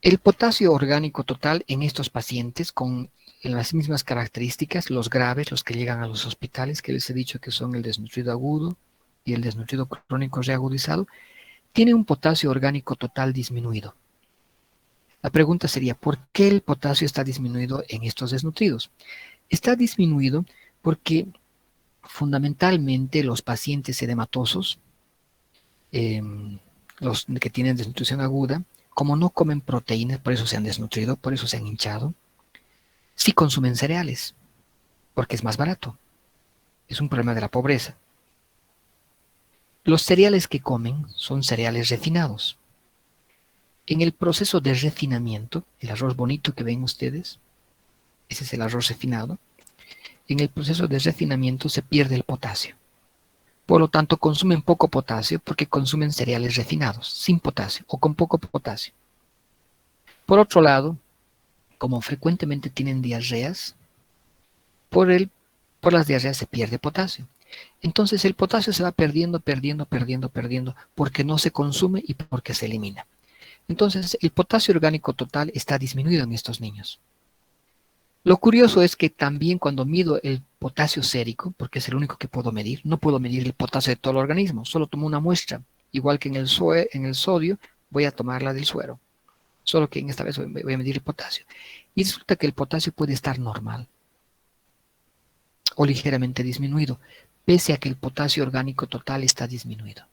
El potasio orgánico total en estos pacientes con las mismas características, los graves, los que llegan a los hospitales, que les he dicho que son el desnutrido agudo y el desnutrido crónico reagudizado, tiene un potasio orgánico total disminuido. La pregunta sería, ¿por qué el potasio está disminuido en estos desnutridos? Está disminuido porque fundamentalmente los pacientes edematosos, los que tienen desnutrición aguda, como no comen proteínas, por eso se han desnutrido, por eso se han hinchado, sí consumen cereales, porque es más barato. Es un problema de la pobreza. Los cereales que comen son cereales refinados. En el proceso de refinamiento, el arroz bonito que ven ustedes, ese es el arroz refinado, en el proceso de refinamiento se pierde el potasio. Por lo tanto, consumen poco potasio porque consumen cereales refinados, sin potasio o con poco potasio. Por otro lado, como frecuentemente tienen diarreas, por las diarreas se pierde potasio. Entonces el potasio se va perdiendo porque no se consume y porque se elimina. Entonces el potasio orgánico total está disminuido en estos niños. Lo curioso es que también cuando mido el potasio sérico, porque es el único que puedo medir, no puedo medir el potasio de todo el organismo, solo tomo una muestra. Igual que en el sodio, voy a tomarla del suero. Solo que en esta vez voy a medir el potasio. Y resulta que el potasio puede estar normal o ligeramente disminuido, pese a que el potasio orgánico total está disminuido.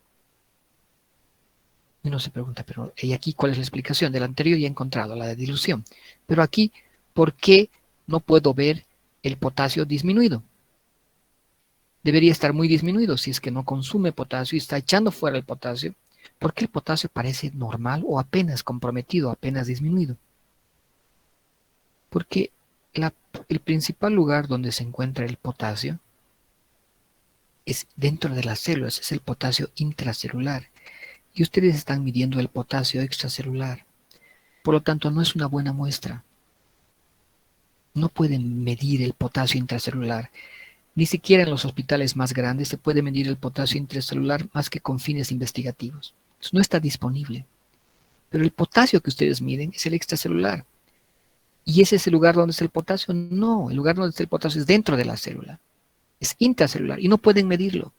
Y uno se pregunta, pero ¿y aquí cuál es la explicación? Del anterior ya he encontrado, la de dilución. Pero aquí, ¿por qué no puedo ver el potasio disminuido? Debería estar muy disminuido si es que no consume potasio y está echando fuera el potasio. ¿Por qué el potasio parece normal o apenas comprometido, apenas disminuido? Porque el principal lugar donde se encuentra el potasio es dentro de las células, es el potasio intracelular. Y ustedes están midiendo el potasio extracelular. Por lo tanto, no es una buena muestra. No pueden medir el potasio intracelular. Ni siquiera en los hospitales más grandes se puede medir el potasio intracelular más que con fines investigativos. No está disponible. Pero el potasio que ustedes miden es el extracelular. ¿Y ese es el lugar donde está el potasio? No, el lugar donde está el potasio es dentro de la célula. Es intracelular y no pueden medirlo.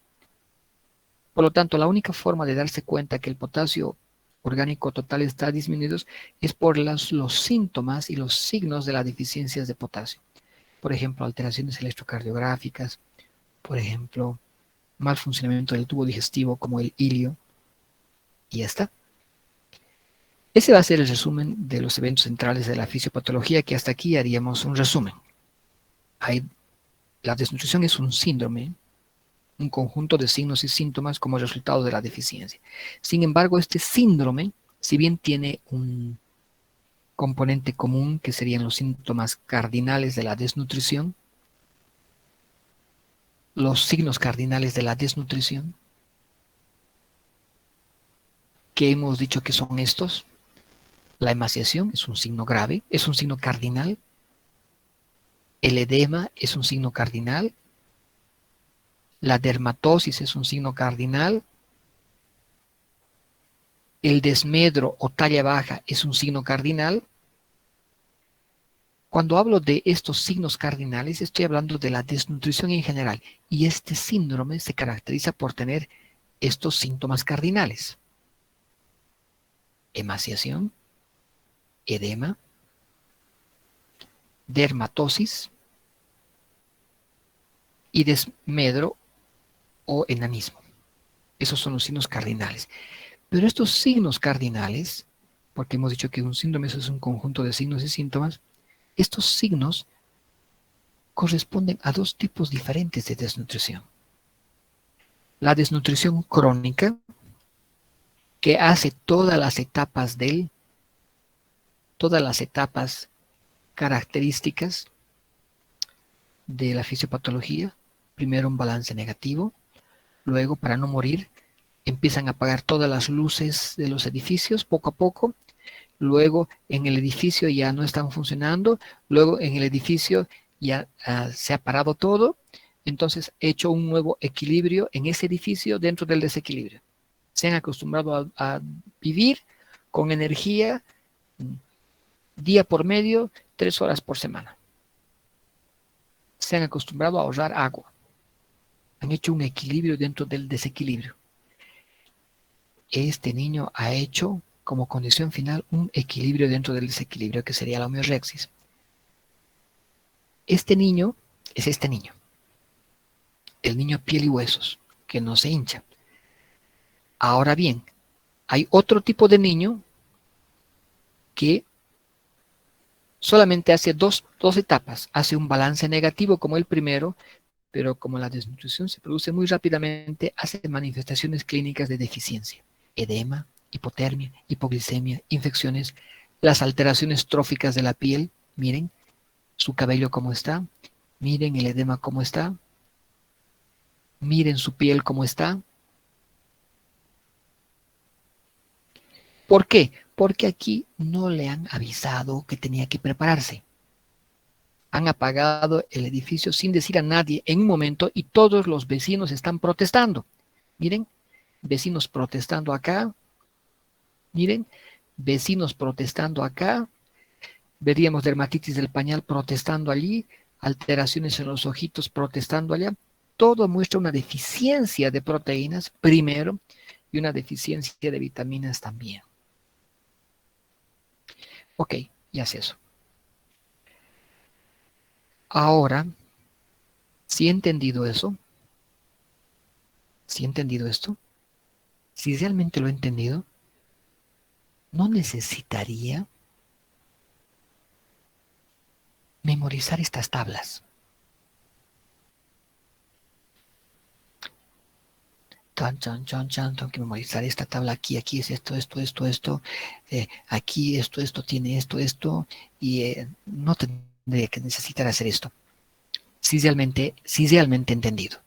Por lo tanto, la única forma de darse cuenta que el potasio orgánico total está disminuido es por los síntomas y los signos de las deficiencias de potasio. Por ejemplo, alteraciones electrocardiográficas, por ejemplo, mal funcionamiento del tubo digestivo como el ilio, y ya está. Ese va a ser el resumen de los eventos centrales de la fisiopatología, que hasta aquí haríamos un resumen. La desnutrición es un síndrome, un conjunto de signos y síntomas como resultado de la deficiencia. Sin embargo, este síndrome, si bien tiene un componente común que serían los síntomas cardinales de la desnutrición, los signos cardinales de la desnutrición, que hemos dicho que son estos: la emaciación es un signo grave, es un signo cardinal, el edema es un signo cardinal, la dermatosis es un signo cardinal, el desmedro o talla baja es un signo cardinal. Cuando hablo de estos signos cardinales, estoy hablando de la desnutrición en general, y este síndrome se caracteriza por tener estos síntomas cardinales: emaciación, edema, dermatosis y desmedro o enanismo. Esos son los signos cardinales. Pero estos signos cardinales, porque hemos dicho que un síndrome es un conjunto de signos y síntomas, estos signos corresponden a dos tipos diferentes de desnutrición. La desnutrición crónica, que hace todas las etapas características de la fisiopatología. Primero un balance negativo, luego, para no morir, empiezan a apagar todas las luces de los edificios poco a poco, luego en el edificio ya no están funcionando, luego en el edificio ya se ha parado todo, entonces he hecho un nuevo equilibrio en ese edificio dentro del desequilibrio. Se han acostumbrado a vivir con energía día por medio, 3 horas por semana. Se han acostumbrado a ahorrar agua. Han hecho un equilibrio dentro del desequilibrio. Este niño ha hecho como condición final un equilibrio dentro del desequilibrio, que sería la homeorexis. Este niño es este niño, el niño piel y huesos, que no se hincha. Ahora bien, hay otro tipo de niño que solamente hace dos etapas. Hace un balance negativo como el primero, pero como la desnutrición se produce muy rápidamente, hace manifestaciones clínicas de deficiencia: edema, hipotermia, hipoglicemia, infecciones, las alteraciones tróficas de la piel. Miren su cabello cómo está, miren el edema cómo está, miren su piel cómo está. ¿Por qué? Porque aquí no le han avisado que tenía que prepararse. Han apagado el edificio sin decir a nadie en un momento, y todos los vecinos están protestando. Miren, vecinos protestando acá. Miren, vecinos protestando acá. Veríamos dermatitis del pañal protestando allí, alteraciones en los ojitos protestando allá. Todo muestra una deficiencia de proteínas primero y una deficiencia de vitaminas también. Ok, ya es eso. Ahora, si he entendido eso, si he entendido esto, si realmente lo he entendido, no necesitaría memorizar estas tablas. Tengo que memorizar esta tabla aquí, aquí es esto, aquí esto, tiene esto, y no tendría que necesitar hacer esto. Si realmente entendido.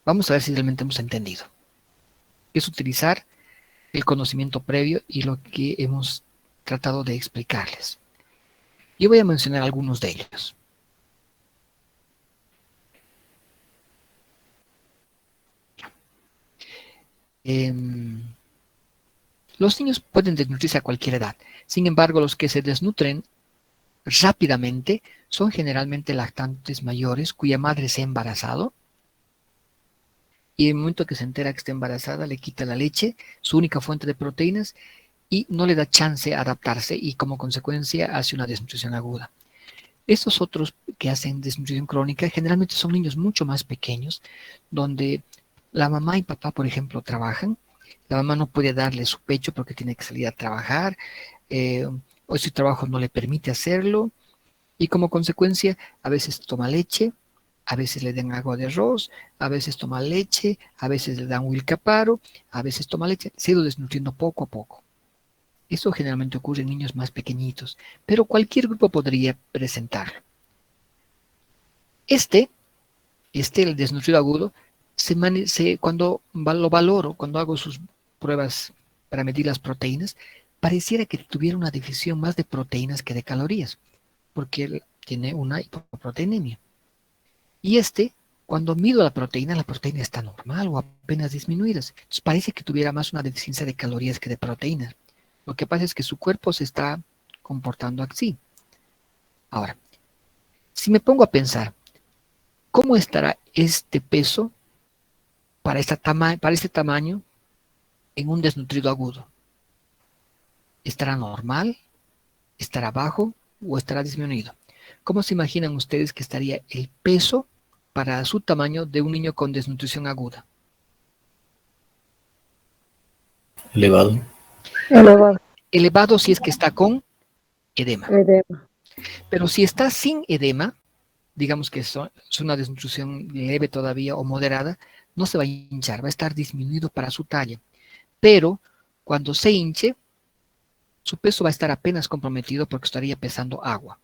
Vamos a ver si realmente hemos entendido. Es utilizar el conocimiento previo y lo que hemos tratado de explicarles. Yo voy a mencionar algunos de ellos. Los niños pueden desnutrirse a cualquier edad. Sin embargo, los que se desnutren rápidamente son generalmente lactantes mayores cuya madre se ha embarazado y en el momento que se entera que está embarazada le quita la leche, su única fuente de proteínas, y no le da chance a adaptarse y como consecuencia hace una desnutrición aguda. Estos otros que hacen desnutrición crónica generalmente son niños mucho más pequeños donde la mamá y papá, por ejemplo, trabajan. La mamá no puede darle su pecho porque tiene que salir a trabajar, o su trabajo no le permite hacerlo, y como consecuencia a veces toma leche, a veces le dan agua de arroz, a veces toma leche, a veces le dan Wilcaparo, a veces toma leche, se ha ido desnutriendo poco a poco. Esto generalmente ocurre en niños más pequeñitos, pero cualquier grupo podría presentarlo. El desnutrido agudo, cuando lo valoro, cuando hago sus pruebas para medir las proteínas, pareciera que tuviera una deficiencia más de proteínas que de calorías, porque él tiene una hipoproteinemia. Y cuando mido la proteína está normal o apenas disminuida. Entonces parece que tuviera más una deficiencia de calorías que de proteínas. Lo que pasa es que su cuerpo se está comportando así. Ahora, si me pongo a pensar, ¿cómo estará este peso para este tamaño en un desnutrido agudo? ¿Estará normal? ¿Estará bajo? ¿O estará disminuido? ¿Cómo se imaginan ustedes que estaría el peso para su tamaño de un niño con desnutrición aguda? Elevado. Elevado. Elevado si es que está con edema. Edema. Pero si está sin edema, digamos que es una desnutrición leve todavía o moderada, no se va a hinchar, va a estar disminuido para su talla. Pero cuando se hinche, su peso va a estar apenas comprometido porque estaría pesando agua.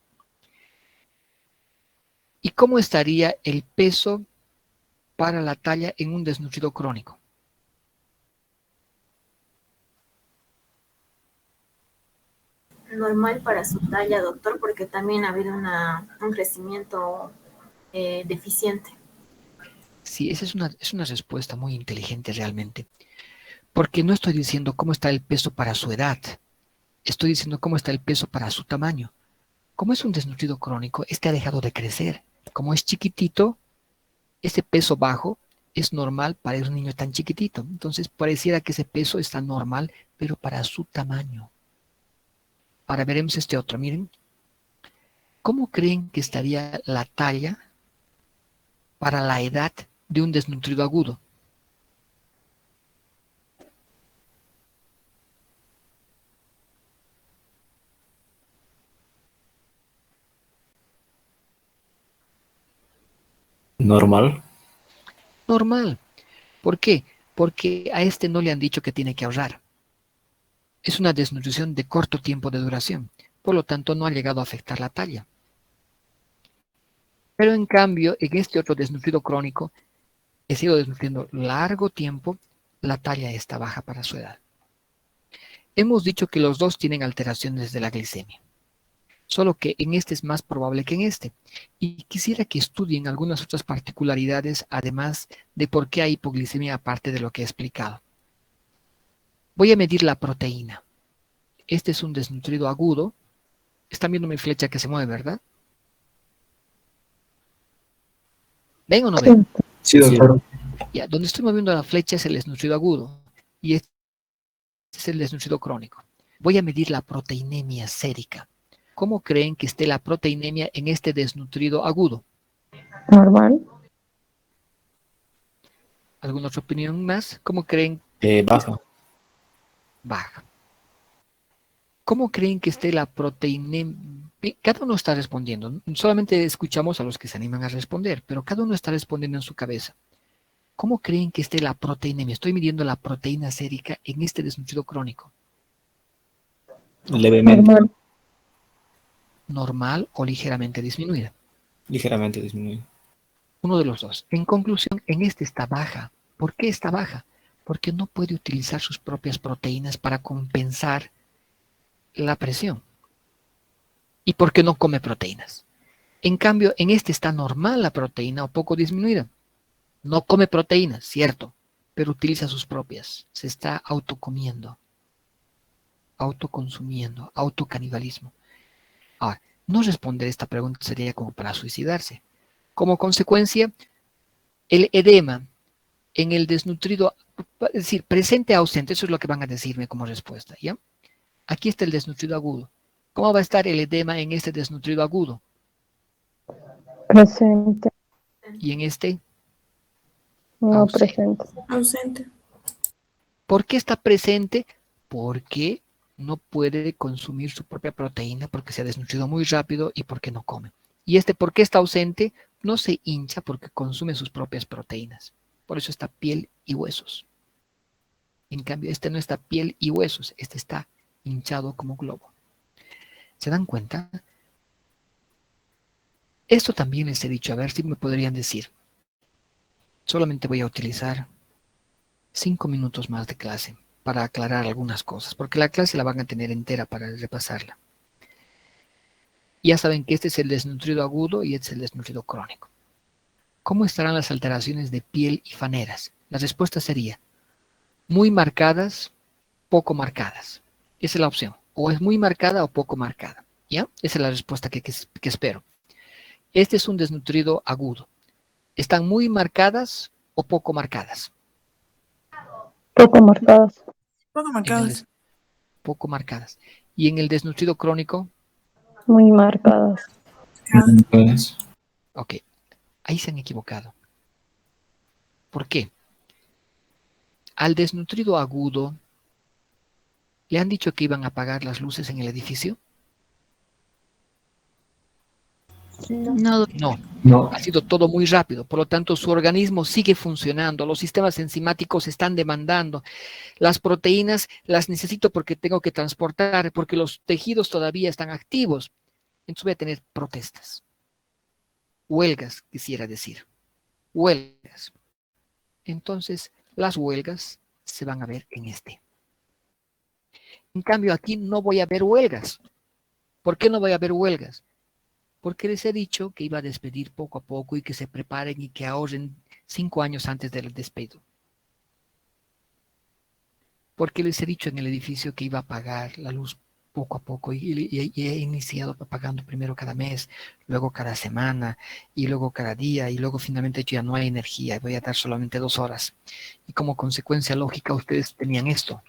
¿Y cómo estaría el peso para la talla en un desnutrido crónico? Normal para su talla, doctor, porque también ha habido un crecimiento deficiente. Sí, esa es una respuesta muy inteligente realmente, porque no estoy diciendo cómo está el peso para su edad, estoy diciendo cómo está el peso para su tamaño. Como es un desnutrido crónico, ha dejado de crecer. Como es chiquitito, ese peso bajo es normal para un niño tan chiquitito. Entonces pareciera que ese peso está normal, pero para su tamaño. Ahora veremos este otro, miren. ¿Cómo creen que estaría la talla para la edad de un desnutrido agudo? Normal. Normal. ¿Por qué? Porque a no le han dicho que tiene que ahorrar. Es una desnutrición de corto tiempo de duración. Por lo tanto, no ha llegado a afectar la talla. Pero en cambio, en este otro desnutrido crónico, he sido desnutriendo largo tiempo, la talla está baja para su edad. Hemos dicho que los dos tienen alteraciones de la glicemia, solo que en es más probable que en Y quisiera que estudien algunas otras particularidades, además de por qué hay hipoglicemia aparte de lo que he explicado. Voy a medir la proteína. Este es un desnutrido agudo. Están viendo mi flecha que se mueve, ¿verdad? ¿Ven o no ven? Sí, doctor. Ya, donde estoy moviendo la flecha es el desnutrido agudo y este es el desnutrido crónico. Voy a medir la proteinemia sérica. ¿Cómo creen que esté la proteinemia en este desnutrido agudo? Normal. ¿Alguna otra opinión más? ¿Cómo creen? Baja. Baja. ¿Cómo creen que esté la proteína? Cada uno está respondiendo. Solamente escuchamos a los que se animan a responder, pero cada uno está respondiendo en su cabeza. ¿Cómo creen que esté la proteinemia? Estoy midiendo la proteína sérica en este desnutrido crónico. Levemente, Normal. ¿Normal o ligeramente disminuida? ligeramente disminuido. Uno de los dos. En conclusión, en este está baja. ¿Por qué está baja? Porque no puede utilizar sus propias proteínas para compensar la presión. ¿Y por qué no come proteínas? En cambio, en este está normal la proteína o poco disminuida. No come proteínas, cierto, pero utiliza sus propias. Se está autocomiendo, autoconsumiendo, autocanibalismo. Ahora, no responder esta pregunta sería como para suicidarse. Como consecuencia, el edema en el desnutrido, es decir, presente ausente, eso es lo que van a decirme como respuesta, ¿ya? Aquí está el desnutrido agudo. ¿Cómo va a estar el edema en este desnutrido agudo? Presente. Y en este, No ausente. presente. Ausente. ¿Por qué está presente? Porque no puede consumir su propia proteína, porque se ha desnutrido muy rápido y porque no come. Y este, ¿por qué está ausente? No se hincha porque consume sus propias proteínas. Por eso está piel y huesos. En cambio, este no está piel y huesos, este está hinchado como globo. ¿Se dan cuenta? Esto también les he dicho, a ver si me podrían decir. Solamente voy a utilizar 5 minutos más de clase para aclarar algunas cosas, porque la clase la van a tener entera para repasarla. Ya saben que este es el desnutrido agudo y este es el desnutrido crónico. ¿Cómo estarán las alteraciones de piel y faneras? La respuesta sería muy marcadas, poco marcadas. Esa es la opción. O es muy marcada o poco marcada. ¿Ya? Esa es la respuesta que espero. Este es un desnutrido agudo. ¿Están muy marcadas o poco marcadas? Poco marcadas. Poco marcadas. Poco marcadas. ¿Y en el desnutrido crónico? Muy marcadas. Pues, Ok, ahí se han equivocado. ¿Por qué? Al desnutrido agudo, ¿le han dicho que iban a apagar las luces en el edificio? No, No, no, ha sido todo muy rápido, por lo tanto su organismo sigue funcionando, los sistemas enzimáticos están demandando, las proteínas las necesito porque tengo que transportar, porque los tejidos todavía están activos, entonces voy a tener protestas, huelgas, quisiera decir, huelgas. Entonces las huelgas se van a ver en este. En cambio aquí no voy a ver huelgas. ¿Por qué no voy a ver huelgas? Porque les he dicho que iba a despedir poco a poco y que se preparen y que ahorren 5 años antes del despido. Porque les he dicho en el edificio que iba a apagar la luz poco a poco y he iniciado apagando primero cada mes, luego cada semana y luego cada día y luego finalmente ya no hay energía y voy a dar solamente 2 horas. Y como consecuencia lógica ustedes tenían esto.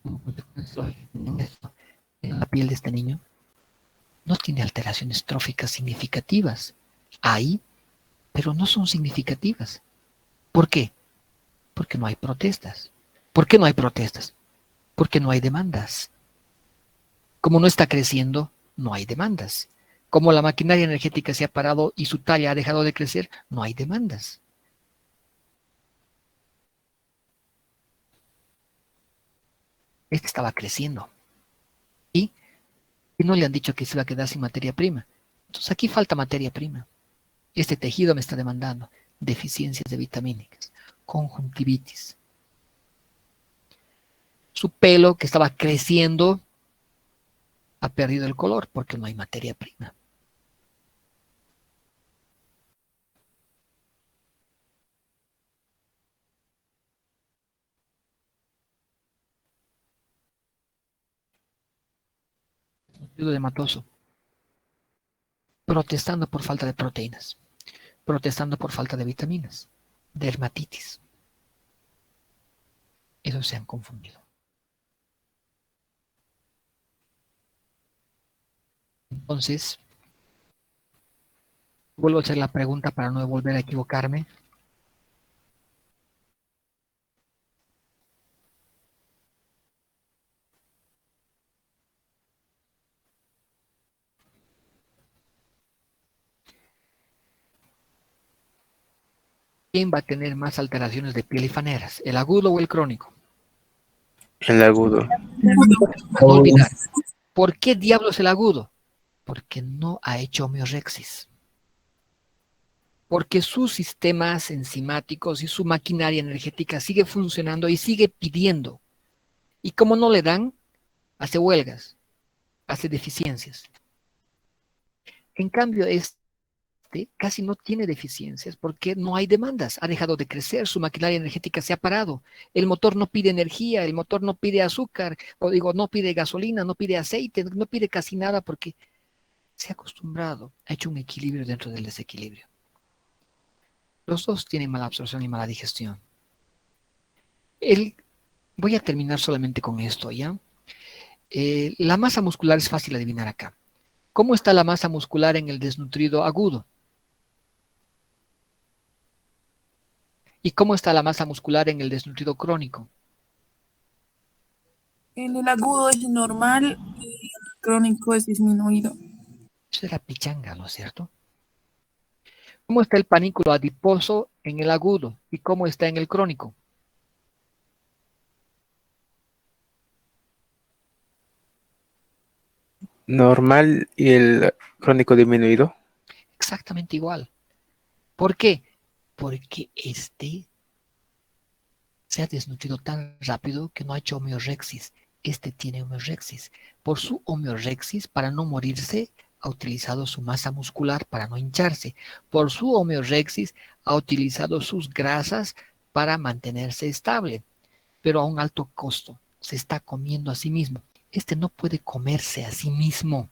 Como consecuencia lógica tenían esto. En la piel de este niño no tiene alteraciones tróficas significativas. Hay, pero no son significativas. ¿Por qué? Porque no hay protestas. ¿Por qué no hay protestas? Porque no hay demandas. Como no está creciendo, no hay demandas. Como la maquinaria energética se ha parado y su talla ha dejado de crecer, no hay demandas. Este estaba creciendo. Y no le han dicho que se va a quedar sin materia prima. Entonces aquí falta materia prima. Este tejido me está demandando deficiencias de vitamínicas, conjuntivitis. Su pelo que estaba creciendo ha perdido el color porque no hay materia prima. Nutrido hematoso, protestando por falta de proteínas, protestando por falta de vitaminas, dermatitis. Esos se han confundido. Entonces, vuelvo a hacer la pregunta para no volver a equivocarme. ¿quién va a tener más alteraciones de piel y faneras? ¿El agudo o el crónico? El agudo. No olvidar. ¿Por qué diablos el agudo? Porque no ha hecho homeorexis. Porque sus sistemas enzimáticos y su maquinaria energética sigue funcionando y sigue pidiendo. Y como no le dan, hace huelgas, hace deficiencias. En cambio, casi no tiene deficiencias porque no hay demandas. Ha dejado de crecer, su maquinaria energética se ha parado. El motor no pide energía, el motor no pide azúcar, o digo, no pide gasolina, no pide aceite, no pide casi nada porque se ha acostumbrado, ha hecho un equilibrio dentro del desequilibrio. Los dos tienen mala absorción y mala digestión. Voy a terminar solamente con esto, ¿ya? La masa muscular es fácil adivinar acá. ¿Cómo está la masa muscular en el desnutrido agudo? ¿Y cómo está la masa muscular en el desnutrido crónico? En el agudo es normal y en el crónico es disminuido. Eso era pichanga, ¿no es cierto? ¿Cómo está el panículo adiposo en el agudo? ¿Y cómo está en el crónico? Normal y el crónico disminuido. Exactamente igual. ¿Por qué? Porque se ha desnutrido tan rápido que no ha hecho homeorexis. Tiene homeorexis. Por su homeorexis, para no morirse, ha utilizado su masa muscular para no hincharse. Por su homeorexis, ha utilizado sus grasas para mantenerse estable, pero a un alto costo. Se está comiendo a sí mismo. No puede comerse a sí mismo.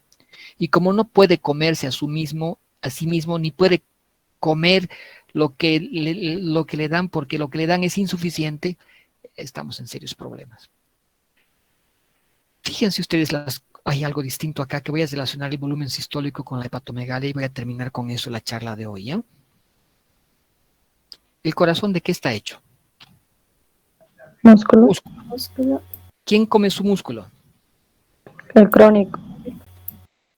Y como no puede comerse a sí mismo, ni puede comer lo que le dan, porque lo que le dan es insuficiente, estamos en serios problemas. Fíjense ustedes, hay algo distinto acá, que voy a relacionar el volumen sistólico con la hepatomegalia y voy a terminar con eso la charla de hoy, ¿ya? ¿El corazón de qué está hecho? Músculo. Músculo. ¿Quién come su músculo? El crónico.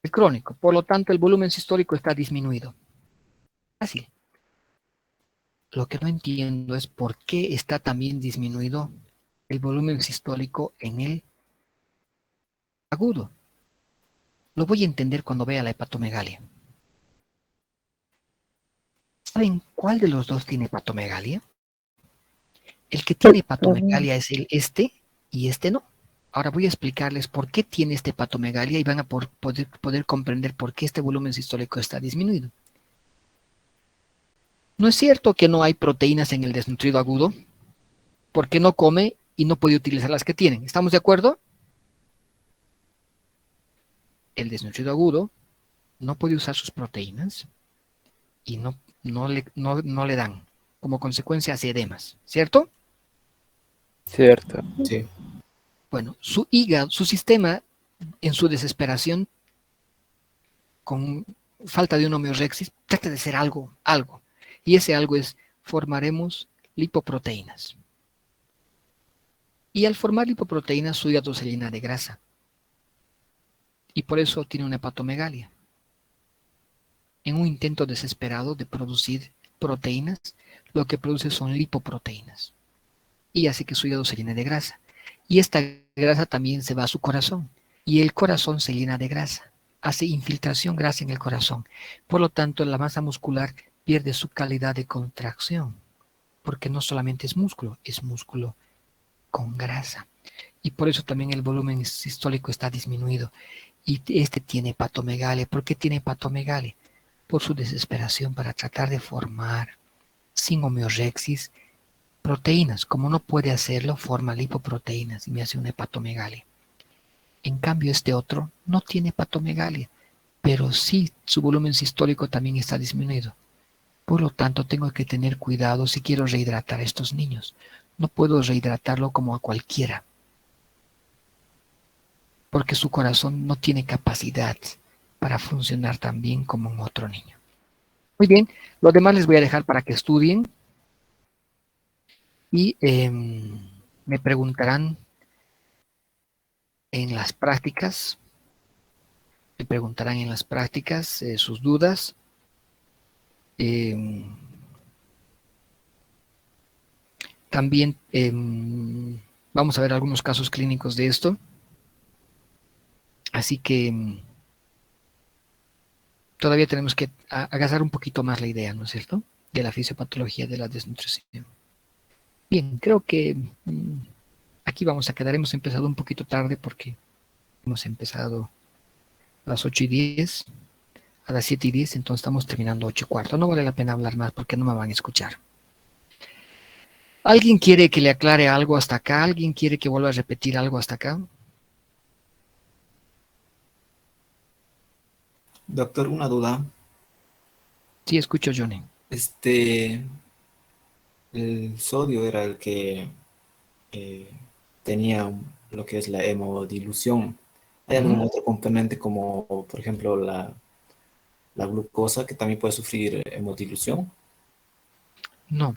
El crónico. Por lo tanto, el volumen sistólico está disminuido. Fácil. Lo que no entiendo es por qué está también disminuido el volumen sistólico en el agudo. Lo voy a entender cuando vea la hepatomegalia. ¿Saben cuál de los dos tiene hepatomegalia? El que tiene hepatomegalia es y no. Ahora voy a explicarles por qué tiene hepatomegalia y van a poder comprender por qué este volumen sistólico está disminuido. No es cierto que no hay proteínas en el desnutrido agudo, porque no come y no puede utilizar las que tienen. ¿Estamos de acuerdo? El desnutrido agudo no puede usar sus proteínas y no le dan. Como consecuencia hace edemas, ¿cierto? Cierto. Sí. Bueno, su hígado, su sistema, en su desesperación, con falta de un homeorexis, trata de hacer algo. Y ese algo es, formaremos lipoproteínas. Y al formar lipoproteínas, su hígado se llena de grasa. Y por eso tiene una hepatomegalia. En un intento desesperado de producir proteínas, lo que produce son lipoproteínas. Y hace que su hígado se llene de grasa. Y esta grasa también se va a su corazón. Y el corazón se llena de grasa. Hace infiltración grasa en el corazón. Por lo tanto, la masa muscular pierde su calidad de contracción. Porque no solamente es músculo con grasa. Y por eso también el volumen sistólico está disminuido. Y tiene hepatomegalia. ¿Por qué tiene hepatomegalia? Por su desesperación para tratar de formar, sin homeorexis, proteínas. Como no puede hacerlo, forma lipoproteínas y me hace una hepatomegalia. En cambio, otro no tiene hepatomegalia, pero sí su volumen sistólico también está disminuido. Por lo tanto, tengo que tener cuidado si quiero rehidratar a estos niños. No puedo rehidratarlo como a cualquiera, porque su corazón no tiene capacidad para funcionar tan bien como en otro niño. Muy bien, lo demás les voy a dejar para que estudien y me preguntarán en las prácticas, sus dudas. También vamos a ver algunos casos clínicos de esto. Así que todavía tenemos que agasar un poquito más la idea, ¿no es cierto?, de la fisiopatología de la desnutrición. Bien, creo que aquí vamos a quedar. Hemos empezado un poquito tarde porque hemos empezado a las 8:10, a las 7:10, entonces estamos terminando 8:15. No vale la pena hablar más porque no me van a escuchar. ¿Alguien quiere que le aclare algo hasta acá? ¿Alguien quiere que vuelva a repetir algo hasta acá? Doctor, una duda. Sí, escucho, Johnny. El sodio era el que tenía lo que es la hemodilución. ¿Hay algún otro componente como, por ejemplo, la glucosa que también puede sufrir hemodilución? No,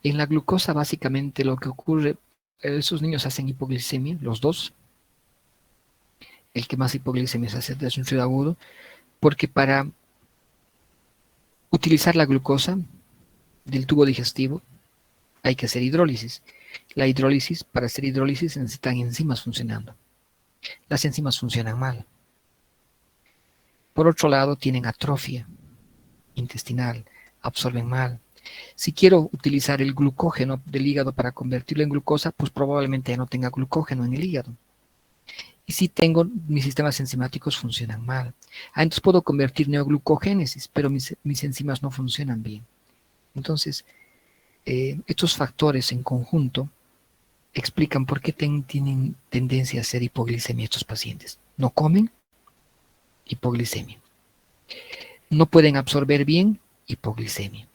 en la glucosa básicamente lo que ocurre, esos niños hacen hipoglicemia, los dos. El que más hipoglicemia se hace es un suicidio agudo, porque para utilizar la glucosa del tubo digestivo hay que hacer hidrólisis. La hidrólisis, para hacer hidrólisis necesitan enzimas funcionando. Las enzimas funcionan mal. Por otro lado, tienen atrofia intestinal, absorben mal. Si quiero utilizar el glucógeno del hígado para convertirlo en glucosa, pues probablemente ya no tenga glucógeno en el hígado. Y si tengo, mis sistemas enzimáticos funcionan mal. Entonces puedo convertir neoglucogénesis, pero mis enzimas no funcionan bien. Entonces, estos factores en conjunto explican por qué tienen tendencia a hacer hipoglicemia estos pacientes. No comen, hipoglicemia. No pueden absorber bien, hipoglicemia.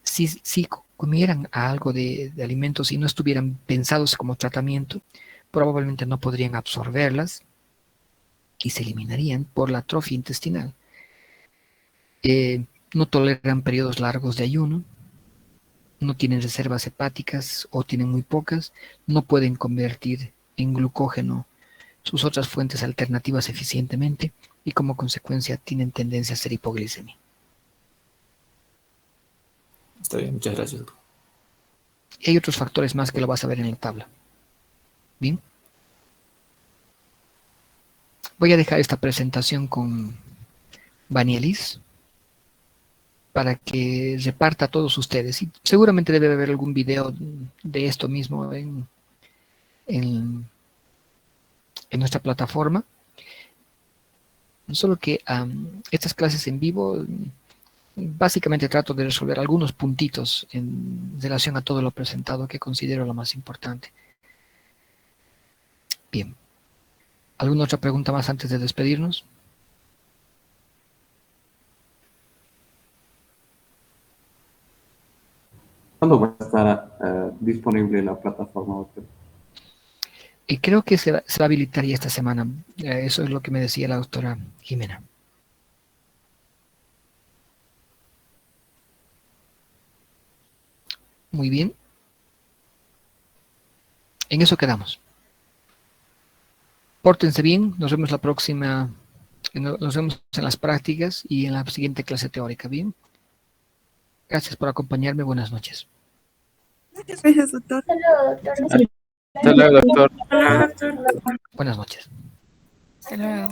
Si comieran algo de alimentos y no estuvieran pensados como tratamiento, probablemente no podrían absorberlas y se eliminarían por la atrofia intestinal. No toleran periodos largos de ayuno, no tienen reservas hepáticas o tienen muy pocas, no pueden convertir en glucógeno sus otras fuentes alternativas eficientemente y como consecuencia tienen tendencia a hacer hipoglicemia. Está bien, muchas gracias. Y hay otros factores más que lo vas a ver en la tabla. Bien. Voy a dejar esta presentación con Vanielis para que reparta a todos ustedes. Y seguramente debe haber algún video de esto mismo en nuestra plataforma. Solo que estas clases en vivo, básicamente trato de resolver algunos puntitos en relación a todo lo presentado que considero lo más importante. Bien. ¿Alguna otra pregunta más antes de despedirnos? ¿Cuándo va a estar disponible la plataforma, doctor? Y creo que se va a habilitar ya esta semana. Eso es lo que me decía la doctora Jimena. Muy bien. En eso quedamos. Pórtense bien. Nos vemos la próxima. Nos vemos en las prácticas y en la siguiente clase teórica. Bien. Gracias por acompañarme. Buenas noches. Gracias, doctor. Hasta luego, doctor. Hasta luego, doctor. Hola, doctor. Buenas noches. Hasta luego.